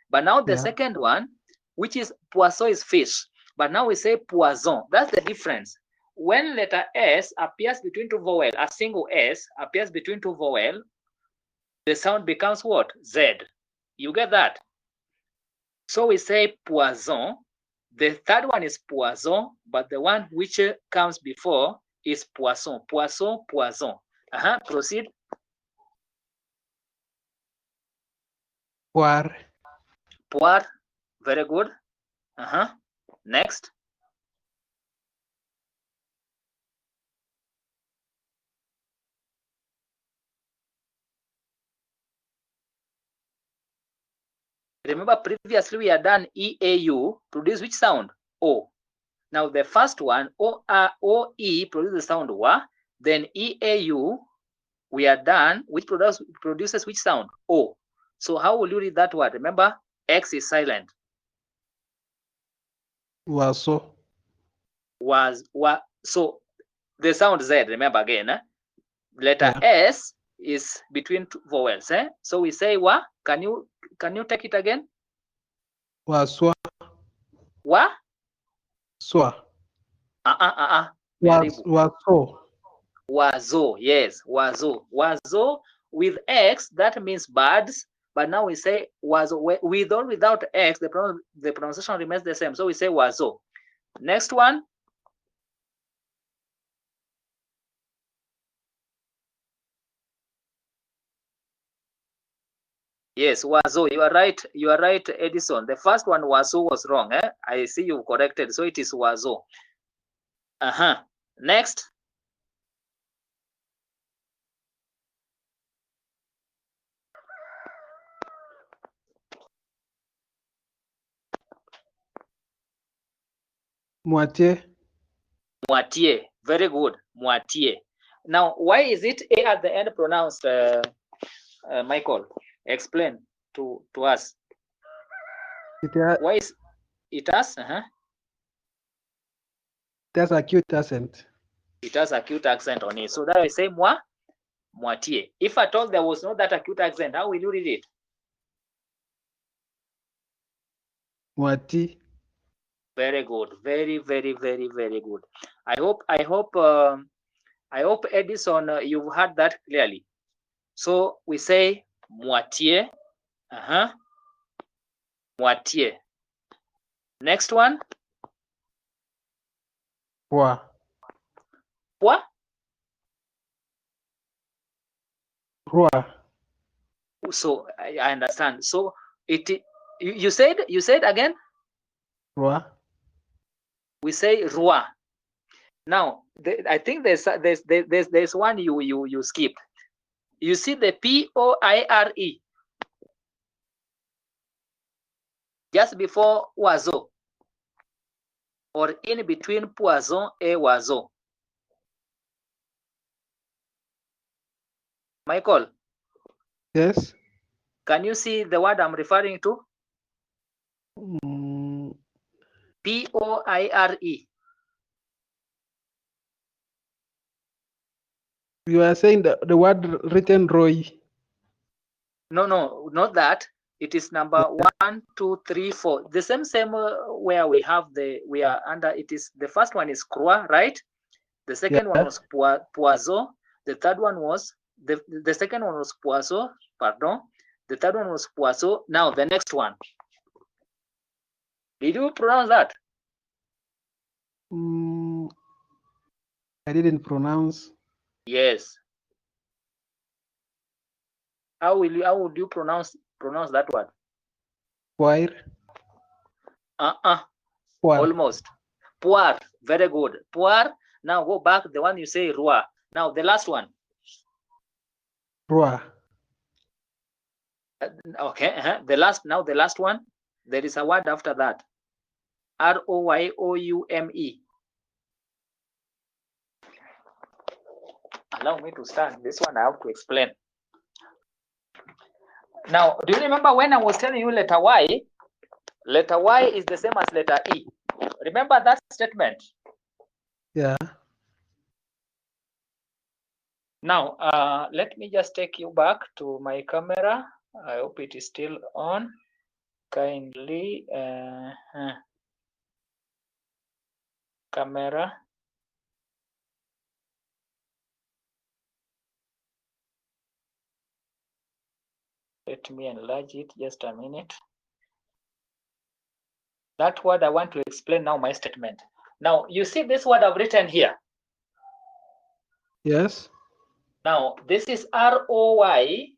But now the second one, which is poisson, is fish. But now we say poisson. That's the difference. When letter S appears between two vowels, a single S appears between two vowels, the sound becomes what? Z. You get that? So we say poison. The third one is poison, but the one which comes before is poisson. Poisson, poison. Proceed. Poire. Poire. Very good. Next. Remember, previously we had done E-A-U, produce which sound? O. Now the first one, O-R-O-E, produces the sound wa. Then E-A-U, we are done, which produces which sound? O. So how will you read that word? Remember, X is silent. Waso. So the sound Z, remember again, letter S is between two vowels. So we say wa. Can you take it again? Waswa. Wa? Swa. Waso. Wazo, yes, wazo. Wazo with X, that means birds. But now we say wazo. With or without X, the pronunciation remains the same. So we say wazo. Next one. Yes, wazo. You are right. You are right, Edison. The first one, wazo, was wrong. I see you corrected. So it is wazo. Next. Moitié. Moitié. Very good. Moitié. Now, why is it A at the end pronounced, Michael? Explain to us. Why is it has? It has acute accent. It has acute accent on it. So that I say moitié. If at all there was not that acute accent, how will you read it? Moitié. Very good. Very, very, very, very good. I hope Edison, you've heard that clearly. So we say moitié. Moitié. Next one. Pois. Pois. Roi. So I understand. So you said again? Roi. We say roi. Now I think there's one you skipped. You see the POIRE just before oiseau or in between poisson et oiseau. Michael, Yes. can you see the word I'm referring to? POIRE. You are saying the word written Roy. No, not that. It is number 1, 2, 3, 4. The same where we are under. It is the first one is croix, right? The second one was poiseau. The third one was the second one was poiseau. Pardon. The third one was poiseau. Now the next one. Did you pronounce that? I didn't pronounce. Yes. How would you pronounce that word? Poire. Poire. Almost. Poire. Very good. Poire. Now go back. The one you say roi. Now the last one. Roi. Okay. The last one. There is a word after that. ROYOUME. Allow me to stand. This one I have to explain. Now, do you remember when I was telling you letter Y? Letter Y is the same as letter E. Remember that statement? Yeah. Now, let me just take you back to my camera. I hope it is still on. Kindly, camera. Let me enlarge it just a minute. That word I want to explain now, my statement. Now, you see this word I've written here? Yes. Now, this is ROYAUME.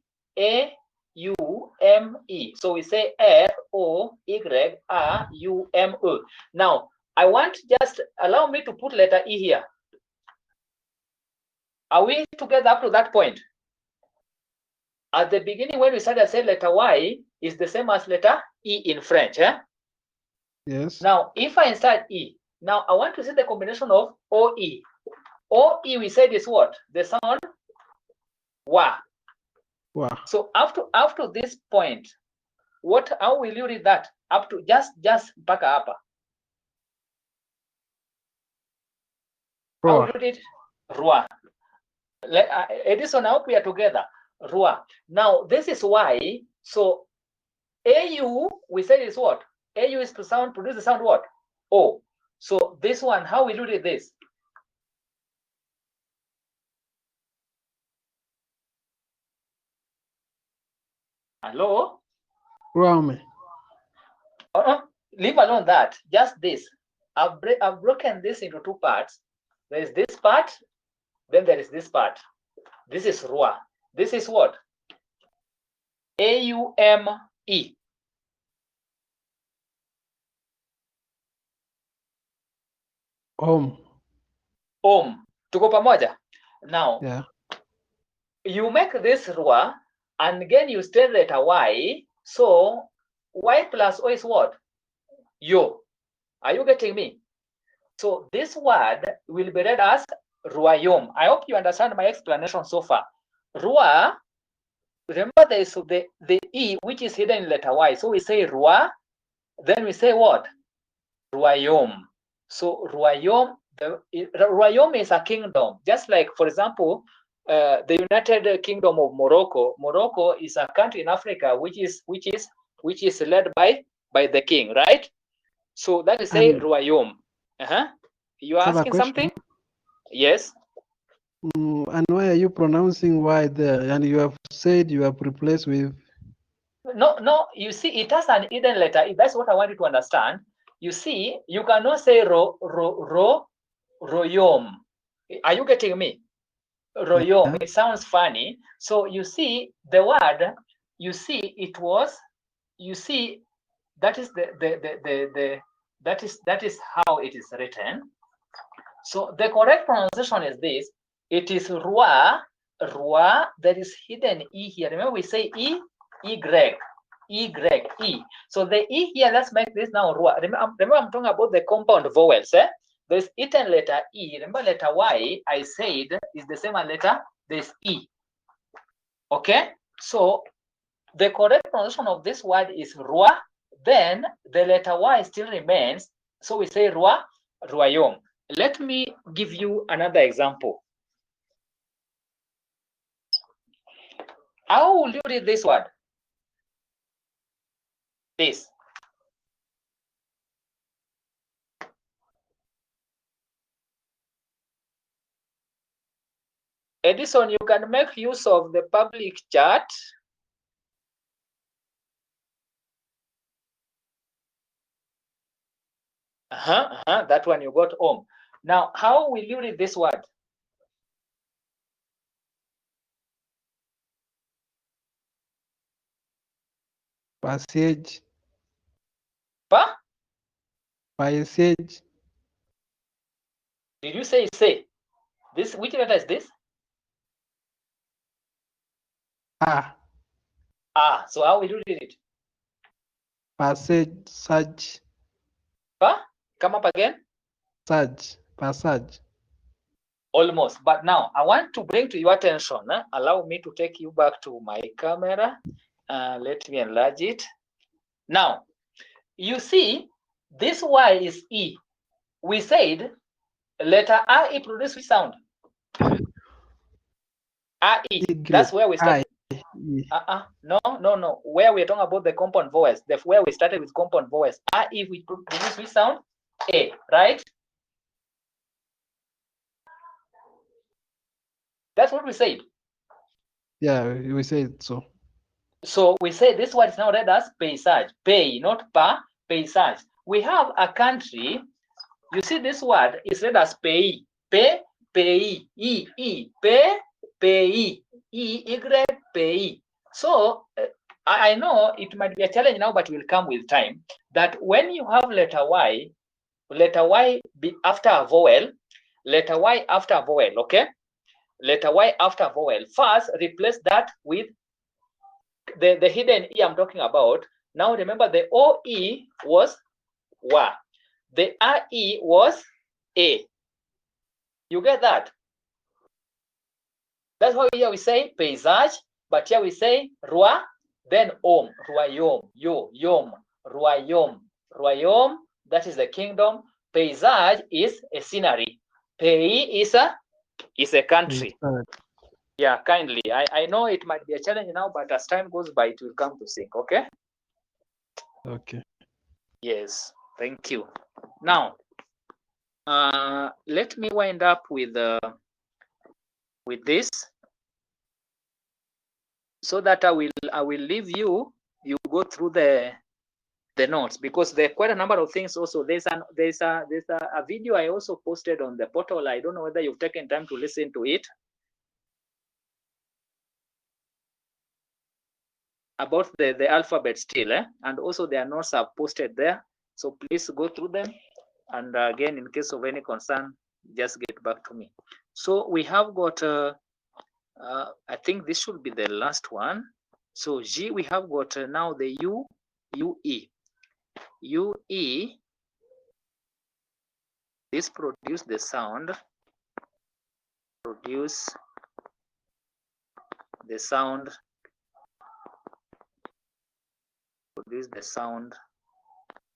So we say ROYAUME. Now, I want just allow me to put letter E here. Are we together up to that point? At the beginning, when we started saying letter Y is the same as letter E in French. Yes. Now, if I insert E, now I want to see the combination of OE. OE we said is what? The sound wa. Wow. So up to this point, how will you read that? Up to just mpaka hapa. How will you read it? Rua. Edison, I hope we are together. Rua. Now this is why. So AU we said is what? AU is to produce the sound what? O. So this one, how will you read this? Hello? Rome. Leave alone that. Just this. I've broken this into two parts. There is this part, then there is this part. This is Rua. This is what? AUME. Om. Tuko pamoja? Now, Yeah. you make this Rua, and again you state letter Y. So, Y plus O is what? Yo. Are you getting me? So, this word will be read as Ruayom. I hope you understand my explanation so far. Rua, remember there is the E which is hidden in letter Y. So we say Rua, then we say what? Ruayom. So Ruayom, Ruayom is a kingdom. Just like, for example, the United Kingdom of Morocco. Morocco is a country in Africa which is led by the king, right? So that is say Ruayom. You are I have a asking question. something? Yes. And why are you pronouncing Y there? And you have said you have replaced with. No, you see, it has an hidden letter. That's what I want you to understand. You see, you cannot say royom. Are you getting me? Royom. It sounds funny. So you see the word, you see it was, you see, that is that is how it is written. So the correct pronunciation is this. It is Rua. There is hidden E here. Remember we say E, Y, E. So the E here, let's make this now Rua. Remember I'm talking about the compound vowels. There's hidden letter E. Remember letter Y, I said, is the same as letter, there's E. Okay? So the correct pronunciation of this word is Rua. Then the letter Y still remains. So we say Rua, Ruayom. Let me give you another example. How will you read this word? This. Edison, you can make use of the public chat. That one you got home. Now, how will you read this word? Passage. Pa? Passage. Did you say say? This, which letter is this? So how will you read it? Passage. Saj. Pa? Come up again. Saj. Passage. Almost. But now I want to bring to your attention. Allow me to take you back to my camera. Let me enlarge it. Now, you see, this Y is E. We said letter R E produce which sound? R E. That's where we started. No. Where we're talking about the compound vowels, where we started with compound vowels. R E we produce which sound? A, right? That's what we said. Yeah, we said so. So we say this word is now read as paysage. Pay, not pa, paysage. We have a country. You see this word is read as pay. Pay, pay, pay, pay, pay. So I know it might be a challenge now, but will come with time. That when you have letter Y be after a vowel, letter Y after a vowel, okay? Letter Y after a vowel. First, replace that with the hidden E I'm talking about. Now remember the OE was Wa. The RE was A. You get that? That's why here we say paysage, but here we say Rua, then Om, Ruayom, Yom, Ruayom, Ruayom, that is the kingdom. Paysage is a scenery. Pei is a country. Yeah, kindly. I know it might be a challenge now, but as time goes by, it will come to sync, okay? Okay. Yes, thank you. Now, let me wind up with this, so that I will leave you go through the notes, because there are quite a number of things. Also, there's a video I also posted on the portal. I don't know whether you've taken time to listen to it, about the alphabet still, and also their notes are posted there. So please go through them, and again, in case of any concern, just get back to me. So we have got I think this should be the last one. So G, we have got now the U, UE. UE, this produce the sound,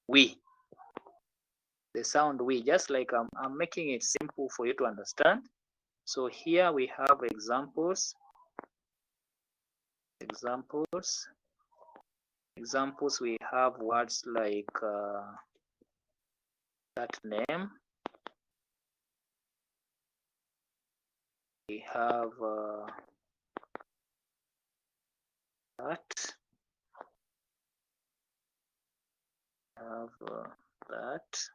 we. The sound we, just like I'm making it simple for you to understand. So here we have examples. We have words like that name. We have that. Have that.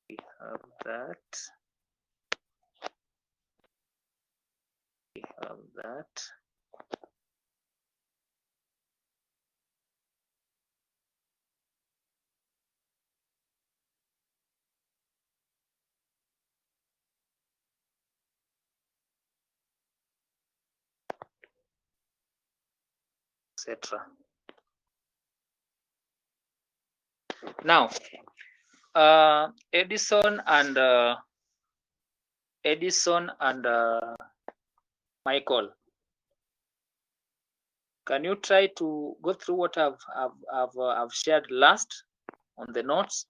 We have that. We have that. Etc. Now, Edison and Michael, can you try to go through what I've shared last on the notes,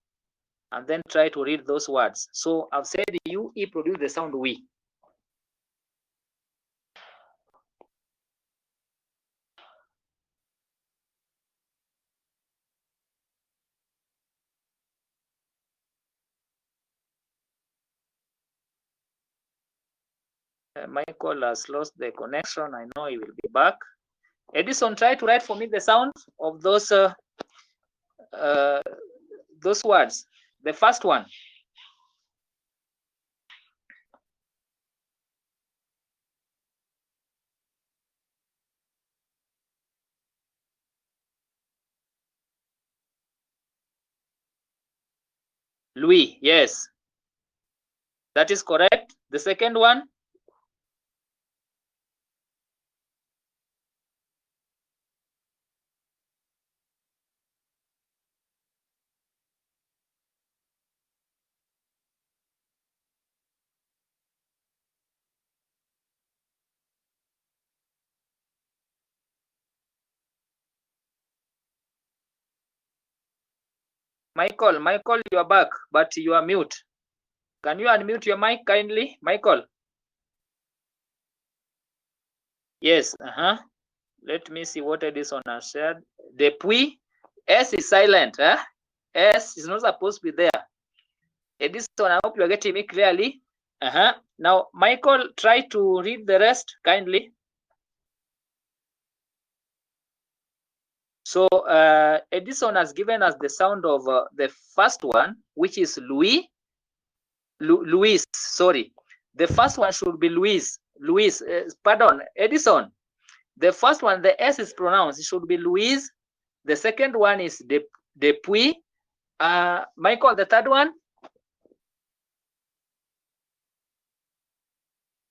and then try to read those words? So I've said you produce the sound we. Michael has lost the connection. I know he will be back. Edison, try to write for me the sound of those words. The first one. Louis, yes. That is correct. The second one. Michael, you are back, but you are mute. Can you unmute your mic kindly, Michael? Yes. Let me see what Edison has said. Depuis, S is silent. S is not supposed to be there. Edison, I hope you are getting me clearly. Now, Michael, try to read the rest kindly. So Edison has given us the sound of the first one, which is Louis. Luis, sorry. The first one should be Luis. Pardon, Edison. The first one, the S is pronounced. It should be Louise. The second one is Depuis. Michael, the third one?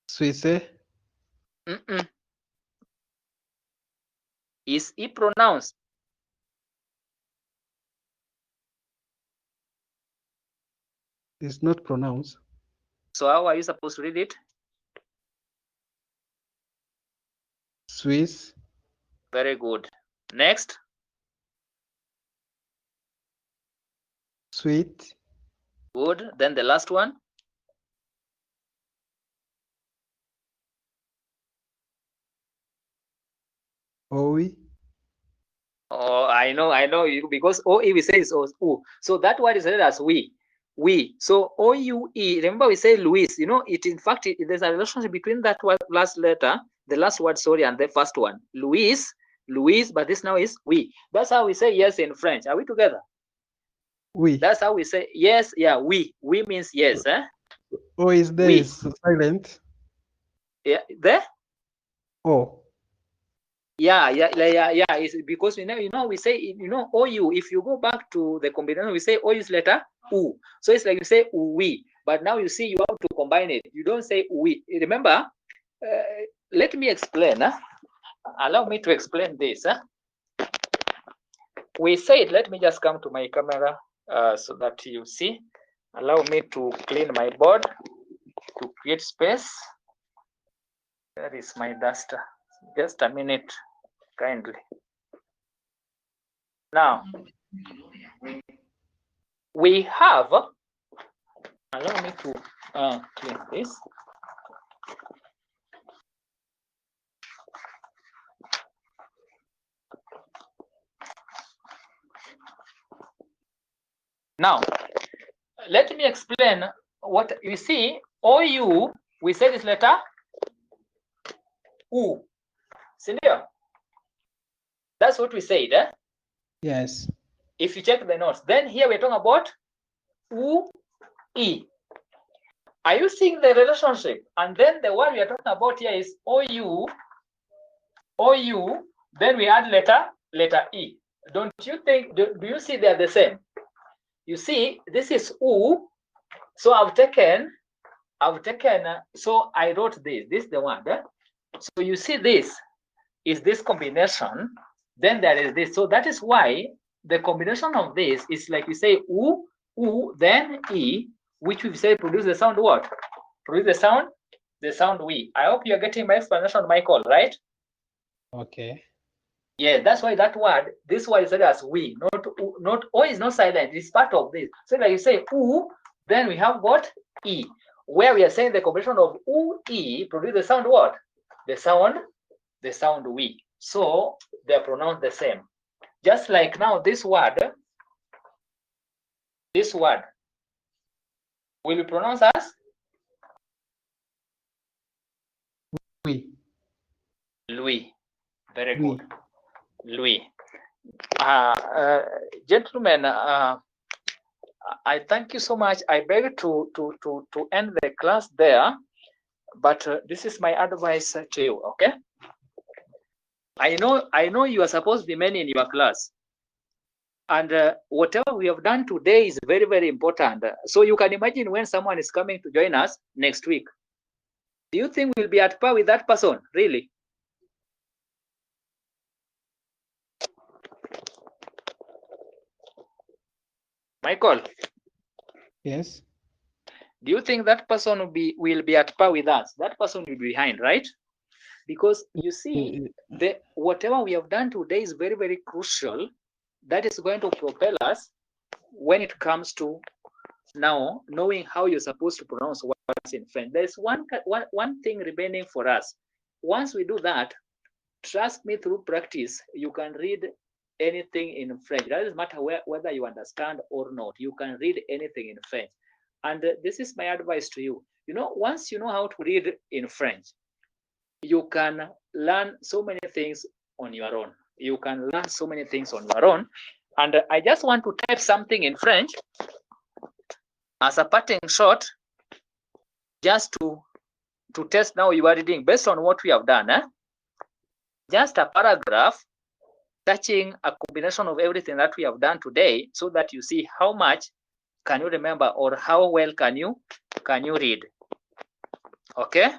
Suisse. Is E pronounced? It's not pronounced. So how are you supposed to read it? Swiss. Very good. Next. Sweet. Good. Then the last one. Oi. Oh, I know you, because OE we say is O. So that word is read as we. So OUE, remember we say Luis, it in fact, there's a relationship between that last letter, the last word, sorry, and the first one. Louis, but this now is we. That's how we say yes in French. Are we together? Oui. That's how we say yes. Yeah, we. We means yes. O is there is silent. Yeah, there? Oh. Yeah. It's because we say, OU, if you go back to the combination, we say O is letter U. So it's like you say we, but now you see you have to combine it. You don't say we. Remember, let me explain. Allow me to explain this. We said, let me just come to my camera so that you see. Allow me to clean my board to create space. Where is my duster? Just a minute, kindly. Now, we have, allow me to clean this. Now, let me explain what you see. OU, we say this letter U. Sindio? That's what we said. Eh? Yes. If you check the notes, then here we're talking about U, E. Are you seeing the relationship? And then the one we are talking about here is OU, OU, then we add letter E. Don't you think, do you see they are the same? You see, this is U. So I've taken, so I wrote this is the one. Eh? So you see this is this combination, then there is this. So that is why the combination of this is like we say U, U, then E, which we say produce the sound what? Produce the sound we. I hope you're getting my explanation, Michael, right? Okay. Yeah, that's why that word, this word is said as we, not O is not silent, it's part of this. So like you say U, then we have got E, where we are saying the combination of U, E produce the sound what? The sound we. So they are pronounced the same. Just like now this word will be pronounced as We. Louis. Very We. good. Louis. Gentlemen, I thank you so much. I beg to end the class there, but this is my advice to you. Okay. I know you are supposed to be many in your class, and whatever we have done today is very, very important. So you can imagine when someone is coming to join us next week. Do you think we'll be at par with that person? Really? Michael, Yes. do you think that person will be at par with us? That person will be behind, right? Because you see, whatever we have done today is very, very crucial. That is going to propel us when it comes to now knowing how you're supposed to pronounce words in French. There's one thing remaining for us. Once we do that, trust me, through practice, you can read anything in French. It doesn't matter whether you understand or not. You can read anything in French. And this is my advice to you. You know, once you know how to read in French, you can learn so many things on your own. You can learn so many things on your own. And I just want to type something in French as a parting shot, just to test now you are reading based on what we have done. Just a paragraph touching a combination of everything that we have done today, so that you see how much can you remember or how well can you read. Okay.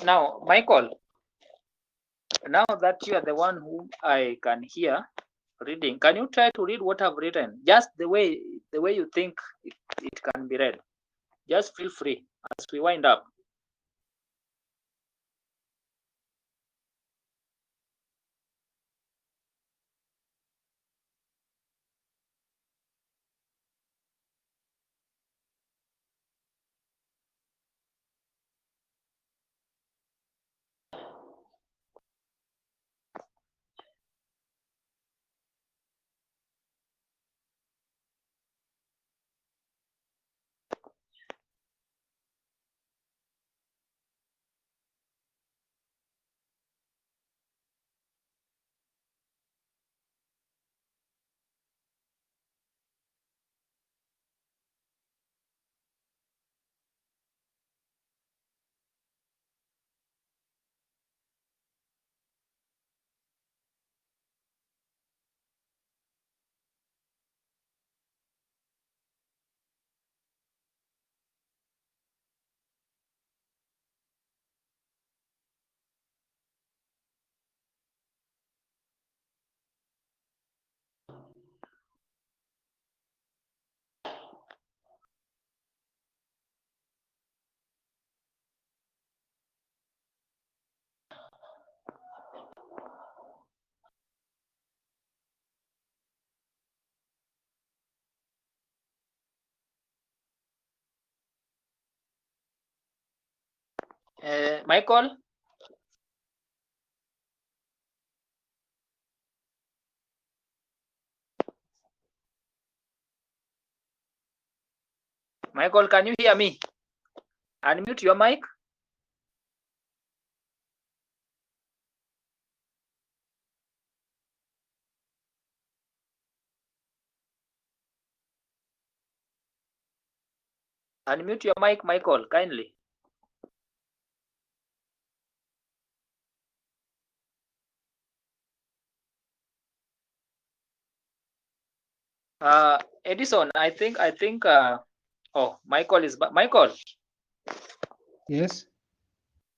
Now, Michael, now that you are the one whom I can hear reading, can you try to read what I've written? Just the way you think it can be read. Just feel free as we wind up. Michael? Michael, can you hear me? Unmute your mic. Unmute your mic, Michael, kindly. Edison, I think, oh, Michael is back. Michael, Yes.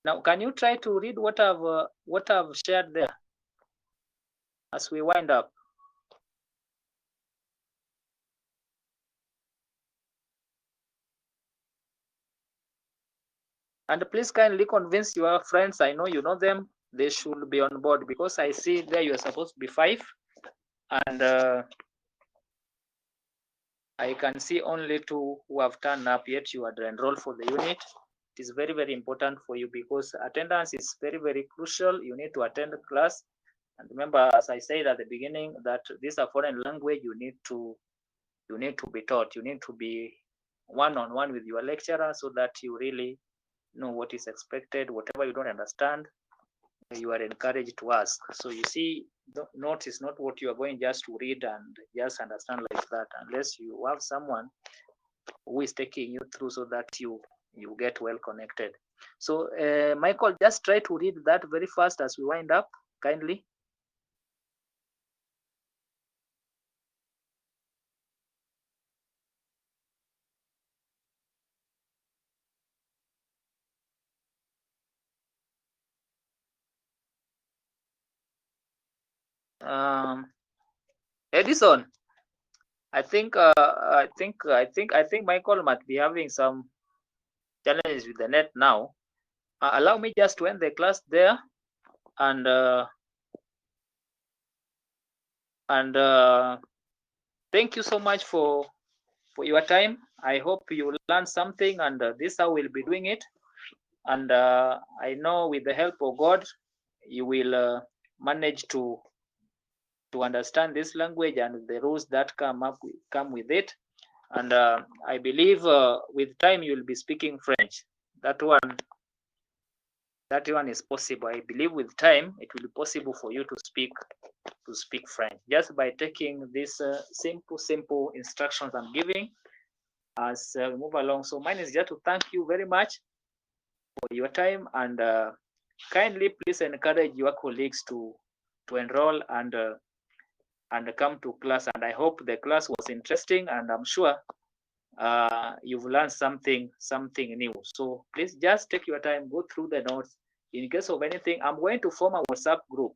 now can you try to read what I've shared there as we wind up? And please kindly convince your friends. I know you know them. They should be on board because I see there you are supposed to be 5, and I can see only 2 who have turned up, yet you are enrolled for the unit. It is very, very important for you because attendance is very, very crucial. You need to attend the class. And remember, as I said at the beginning, that this is a foreign language. You need to be taught. You need to be one-on-one with your lecturer so that you really know what is expected. Whatever you don't understand, you are encouraged to ask. So you see, the notes is not what you are going just to read and just understand like that, unless you have someone who is taking you through so that you get well connected. So Michael, just try to read that very fast as we wind up, kindly. Edison, I think Michael might be having some challenges with the net now. Allow me just to end the class there, and thank you so much for your time. I hope you learned something, and this is how we'll be doing it. And I know with the help of God, you will manage to understand this language and the rules that come with it. And I believe with time you'll be speaking French. That one is possible. I believe with time it will be possible for you to speak French just by taking these simple instructions I'm giving as we move along. So mine is just to thank you very much for your time, and kindly please encourage your colleagues to enroll and come to class. And I hope the class was interesting, and I'm sure you've learned something new. So please just take your time, go through the notes. In case of anything, I'm going to form a WhatsApp group.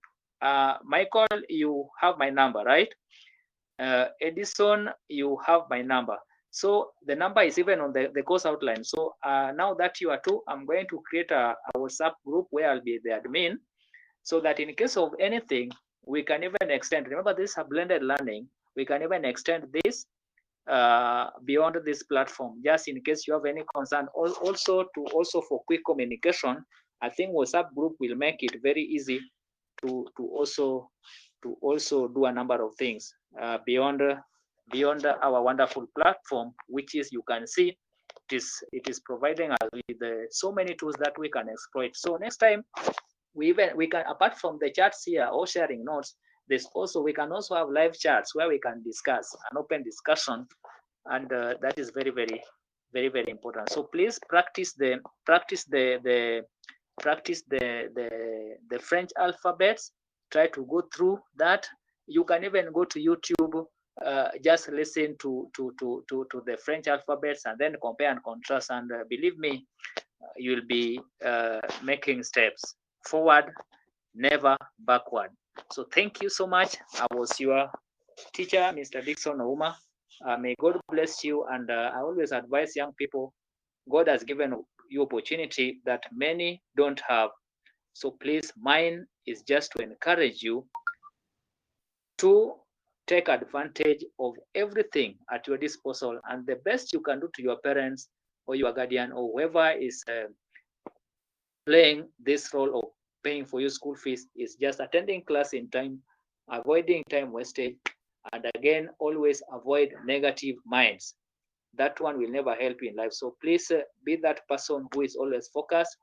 Michael, you have my number, right? Edison, you have my number. So the number is even on the course outline. So now that you are 2, I'm going to create a WhatsApp group where I'll be the admin, so that in case of anything, we can even extend. Remember, this is a blended learning. We can even extend this beyond this platform, just in case you have any concern. Also for quick communication, I think WhatsApp group will make it very easy to also do a number of things beyond our wonderful platform, which is, you can see, it is providing us with so many tools that we can exploit. So next time we can, apart from the charts here or sharing notes, we can also have live chats where we can discuss an open discussion, and that is very, very, very, very important. So please practice the French alphabets. Try to go through that. You can even go to YouTube, just listen to the French alphabets and then compare and contrast, and believe me, you'll be making steps forward, never backward. So thank you so much. I was your teacher, Mr. Dixon Ouma. May God bless you. And I always advise young people, God has given you opportunity that many don't have. So please, mine is just to encourage you to take advantage of everything at your disposal, and the best you can do to your parents or your guardian or whoever is playing this role of paying for your school fees is just attending class in time, avoiding time wasted, and again, always avoid negative minds. That one will never help you in life. So please be that person who is always focused.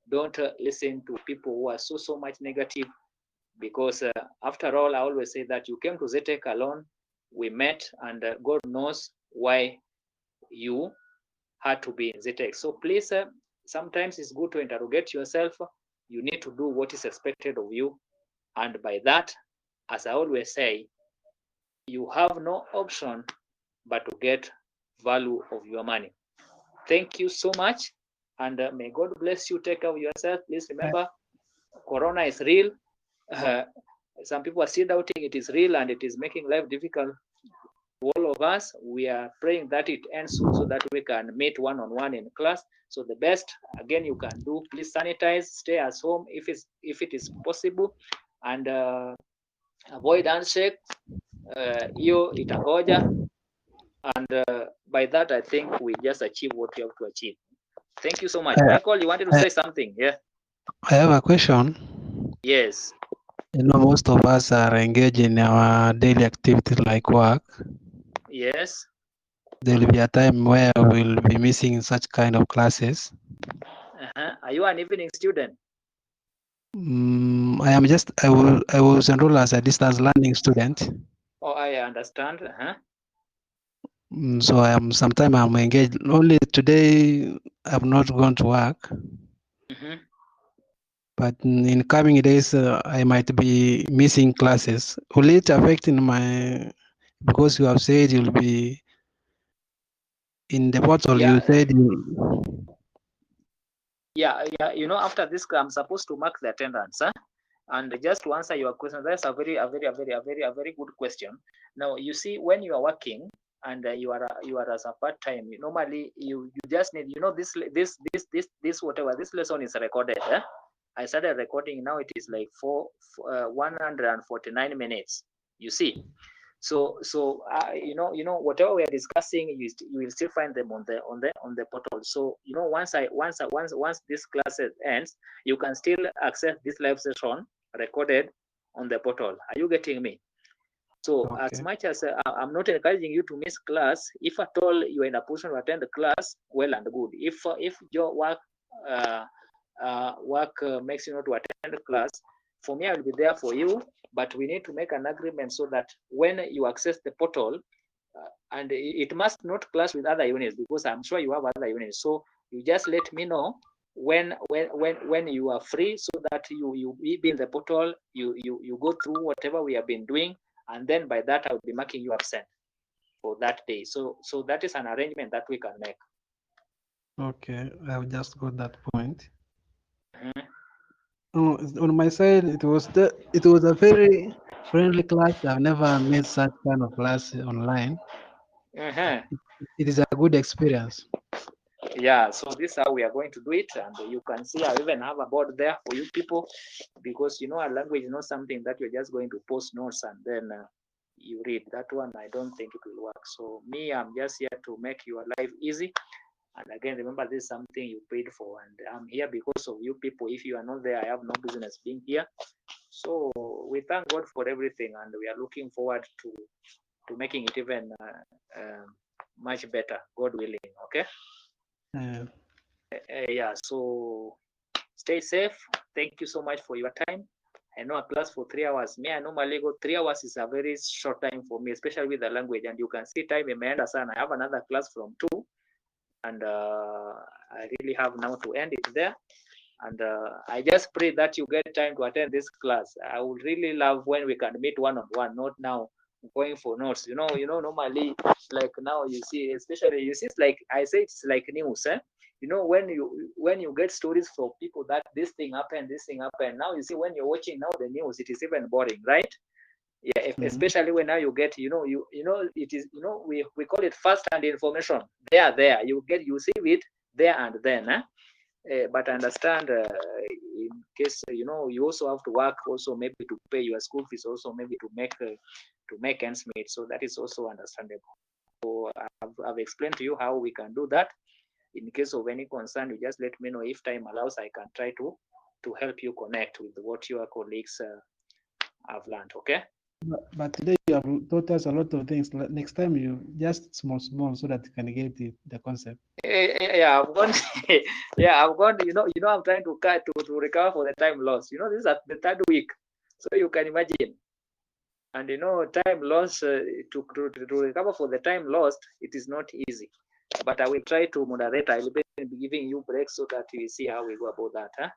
Don't listen to people who are so much negative, because after all, I always say that you came to Zetech alone. We met, and God knows why you had to be in Zetech. So please, sometimes it's good to interrogate yourself. You need to do what is expected of you. And by that, as I always say, you have no option but to get value of your money. Thank you so much. And may God bless you. Take care of yourself. Please remember, Corona is real. Some people are still doubting it is real, and it is making life difficult to all of us. We are praying that it ends soon so that we can meet one-on-one in class. So the best, again, you can do, please sanitize, stay at home if it is possible, and avoid handshake. Hiyo itangoja. And by that, I think we just achieve what we have to achieve. Thank you so much. Michael, you wanted to say something? Yeah. I have a question. Yes. You know, most of us are engaged in our daily activities like work. Yes. There will be a time where we'll be missing such kind of classes. Are you an evening student? I was enrolled as a distance learning student. Oh, I understand. So sometimes I'm engaged. Only today I've not gone to work. But in coming days, I might be missing classes. Will it affect in my, because you have said you'll be in the portal, Yeah. you said you. Yeah. You know, after this, I'm supposed to mark the attendance. And just to answer your question, that's a very good question. Now, you see, when you are working and you are as a part time, normally you just need, this whatever this lesson is recorded. I started recording, now it is like 149 minutes. You see, so whatever we are discussing, you will still find them on the portal. So once this class ends, you can still access this live session recorded on the portal. Are you getting me? So Okay. as much as I'm not encouraging you to miss class, if at all you are in a position to attend the class, well and good. If your work makes you not to attend the class, for me I will be there for you, but we need to make an agreement so that when you access the portal, and it must not clash with other units, because I'm sure you have other units. So you just let me know when you are free, so that you be in the portal, you go through whatever we have been doing, and then by that I will be marking you absent for that day. So that is an arrangement that we can make. Okay, I've just got that point. On my side, it was a very friendly class. I've never made such kind of class online. It is a good experience. Yeah, so this is how we are going to do it, and you can see I even have a board there for you people, because a language is not something that you're just going to post notes and then you read. That one, I don't think it will work. So me, I'm just here to make your life easy. And again, remember, this is something you paid for, and I'm here because of you people. If you are not there, I have no business being here. So we thank God for everything, and we are looking forward to making it even much better, God willing. Okay. Yeah. So stay safe. Thank you so much for your time. I know a class for 3 hours. Me, I normally go 3 hours is a very short time for me, especially with the language. And you can see time imeenda sana. I have another class from 2, and I really have now to end it there. And I just pray that you get time to attend this class. I would really love when we can meet one-on-one, not now going for notes. Normally, like now you see, especially you see, it's like I say, it's like news. When you get stories from people that this thing happened. Now you see, when you're watching now the news, it is even boring, right? Yeah, especially when now you get, it is, we call it first-hand information. There, you see it there and then. But I understand in case you also have to work, also maybe to pay your school fees, also maybe to make ends meet. So that is also understandable. So I've explained to you how we can do that. In case of any concern, you just let me know. If time allows, I can try to help you connect with what your colleagues have learned. Okay. But today you have taught us a lot of things. Next time you just small so that you can get the concept. Yeah, I've gone. Yeah, I've gone. I'm trying to recover for the time lost. This is at the third week, so you can imagine. And time lost to recover for the time lost, it is not easy. But I will try to moderate. I will be giving you breaks so that you see how we go about that. Huh?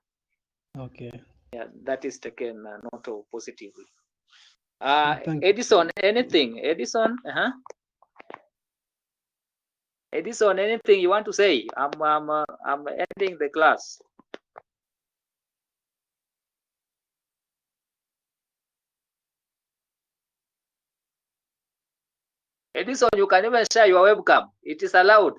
Okay. Yeah, that is taken not positively. Thank Edison, anything? Edison, Edison, anything you want to say? I'm ending the class. Edison, you can even share your webcam. It is allowed.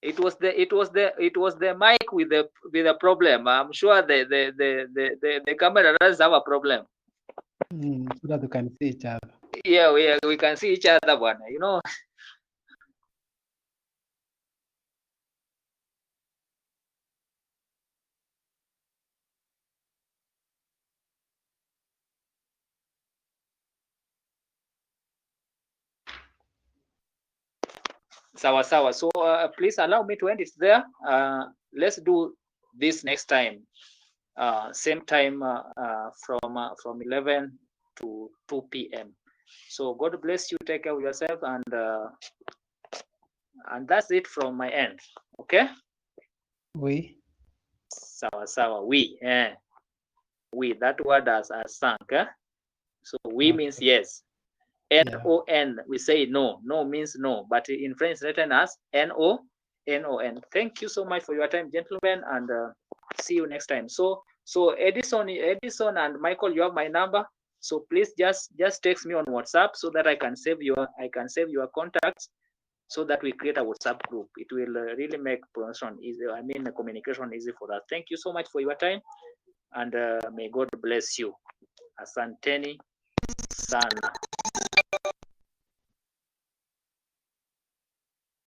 It was the mic with the problem. I'm sure the camera does have a problem. so that you can see each other. Yeah, we can see each other, one. Sawa. So please allow me to end it there. Let's do this next time. Same time from 11 to 2 p.m. So God bless you. Take care of yourself, and that's it from my end. Okay. We. Sawa. We. We. That word has sunk. So we means yes. N-O-N, we say no. No means no. But in French, written as N-O-N. Thank you so much for your time, gentlemen, and see you next time. So Edison and Michael, you have my number. So please just text me on WhatsApp so that I can save your contacts, so that we create a WhatsApp group. It will really make pronunciation easy. Communication easy for us. Thank you so much for your time, and may God bless you. Asanteni sana.